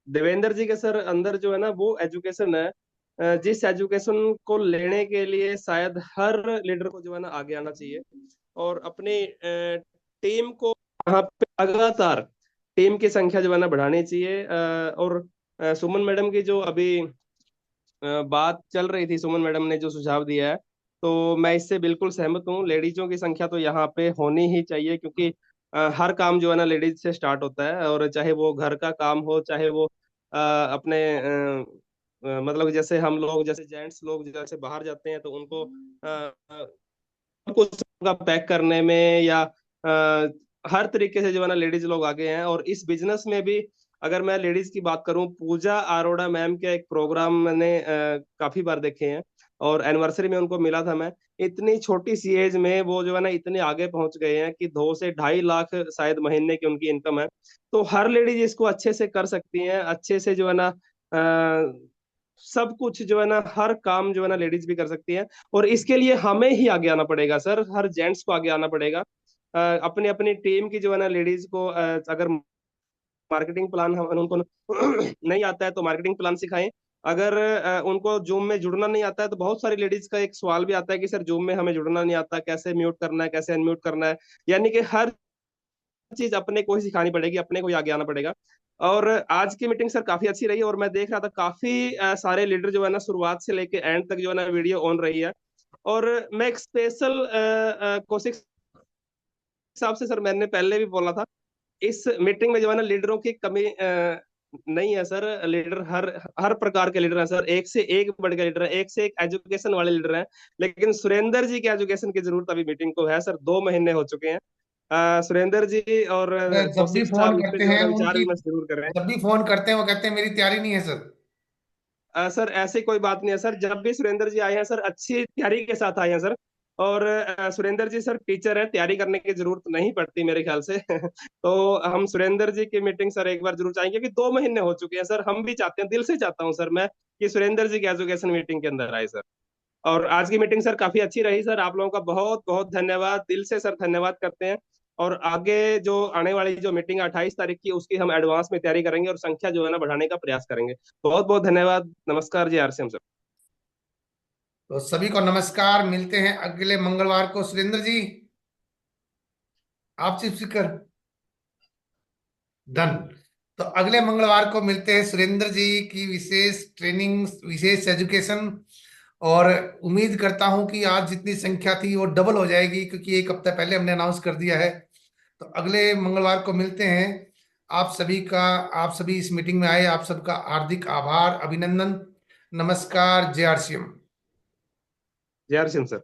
देवेंद्र जी के सर अंदर जो है ना वो एजुकेशन है, जिस एजुकेशन को लेने के लिए शायद हर लीडर को जो है ना आगे आना चाहिए और अपनी टीम को यहाँ पे लगातार टीम की संख्या जो है ना बढ़ानी चाहिए। और सुमन मैडम की जो अभी बात चल रही थी, सुमन मैडम ने जो सुझाव दिया है, तो मैं इससे बिल्कुल सहमत हूँ। लेडीजों की संख्या तो यहाँ पे होनी ही चाहिए, क्योंकि हर काम जो है ना लेडीज से स्टार्ट होता है। और चाहे वो घर का काम हो, चाहे वो अपने मतलब जैसे हम लोग, जैसे जेंट्स लोग जैसे बाहर जाते हैं तो उनको कुछ का पैक करने में या हर तरीके से जो है ना लेडीज लोग आगे हैं। और इस बिजनेस में भी अगर मैं लेडीज की बात करूं, पूजा अरोड़ा मैम के एक प्रोग्राम मैंने काफी बार देखे हैं और एनिवर्सरी में उनको मिला था मैं। इतनी छोटी सी एज में वो जो है ना इतने आगे पहुंच गए हैं कि 2 से 2.5 लाख शायद महीने की उनकी इनकम है। तो हर लेडीज इसको अच्छे से कर सकती हैं, अच्छे से जो है ना सब कुछ जो है ना, हर काम जो है ना लेडीज भी कर सकती है। और इसके लिए हमें ही आगे आना पड़ेगा सर, हर जेंट्स को आगे आना पड़ेगा। अपनी अपनी टीम की जो है ना लेडीज को अगर मार्केटिंग प्लान हम उनको नहीं आता है तो मार्केटिंग प्लान सिखाएं। अगर उनको जूम में जुड़ना नहीं आता है, तो बहुत सारी लेडीज का एक सवाल भी आता है कि सर जूम में हमें जुड़ना नहीं आता, कैसे म्यूट करना है, कैसे अनम्यूट करना है। यानी कि हर चीज अपने को ही सिखानी पड़ेगी, अपने को ही आगे आना पड़ेगा। और आज की मीटिंग सर काफी अच्छी रही और मैं देख रहा था काफी सारे लीडर जो है ना शुरुआत से लेके एंड तक जो है ना वीडियो ऑन रही है। और मैं एक स्पेशल कोशिश हिसाब से सर, मैंने पहले भी बोला था, इस मीटिंग में जो है ना लीडरों की कमी नहीं है सर। लीडर हर हर प्रकार के लीडर हैं सर, एक से एक बढ़ के लीडर हैं, एक से एक एजुकेशन वाले लीडर हैं। लेकिन सुरेंद्र जी के एजुकेशन की जरूरत अभी मीटिंग को है सर, 2 महीने हो चुके हैं। सुरेंद्र जी और जब भी कौशिक फोन साहब इस पे करते जो है हैं ना विचार उनकी, विमर्श जरूर करें। जब भी फोन करते हैं वो कहते हैं मेरी तैयारी नहीं है सर। सर ऐसी कोई बात नहीं है सर, जब भी सुरेंद्र जी आए हैं सर अच्छी तैयारी के साथ आए हैं सर। और सुरेंद्र जी सर टीचर है, तैयारी करने की जरूरत नहीं पड़ती मेरे ख्याल से तो हम सुरेंद्र जी की मीटिंग सर एक बार जरूर चाहेंगे, क्योंकि 2 महीने हो चुके हैं सर। हम भी चाहते हैं, दिल से चाहता हूं सर मैं, कि सुरेंद्र जी की एजुकेशन मीटिंग के अंदर आए सर। और आज की मीटिंग सर काफी अच्छी रही सर, आप लोगों का बहुत बहुत धन्यवाद, दिल से सर धन्यवाद करते हैं। और आगे जो आने वाली जो मीटिंग 28 तारीख की, उसकी हम एडवांस में तैयारी करेंगे और संख्या जो है ना बढ़ाने का प्रयास करेंगे। बहुत बहुत धन्यवाद। नमस्कार जी, आरसीएम सर। तो सभी को नमस्कार, मिलते हैं अगले मंगलवार को। सुरेंद्र जी आप चीफ स्पीकर डन। तो अगले मंगलवार को मिलते हैं सुरेंद्र जी की विशेष ट्रेनिंग, विशेष एजुकेशन। और उम्मीद करता हूं कि आज जितनी संख्या थी वो डबल हो जाएगी, क्योंकि एक हफ्ता पहले हमने अनाउंस कर दिया है। तो अगले मंगलवार को मिलते हैं। आप सभी का, आप सभी इस मीटिंग में आए, आप सबका हार्दिक आभार, अभिनंदन। नमस्कार। जय आरसीएम। जय आरसीएम सर।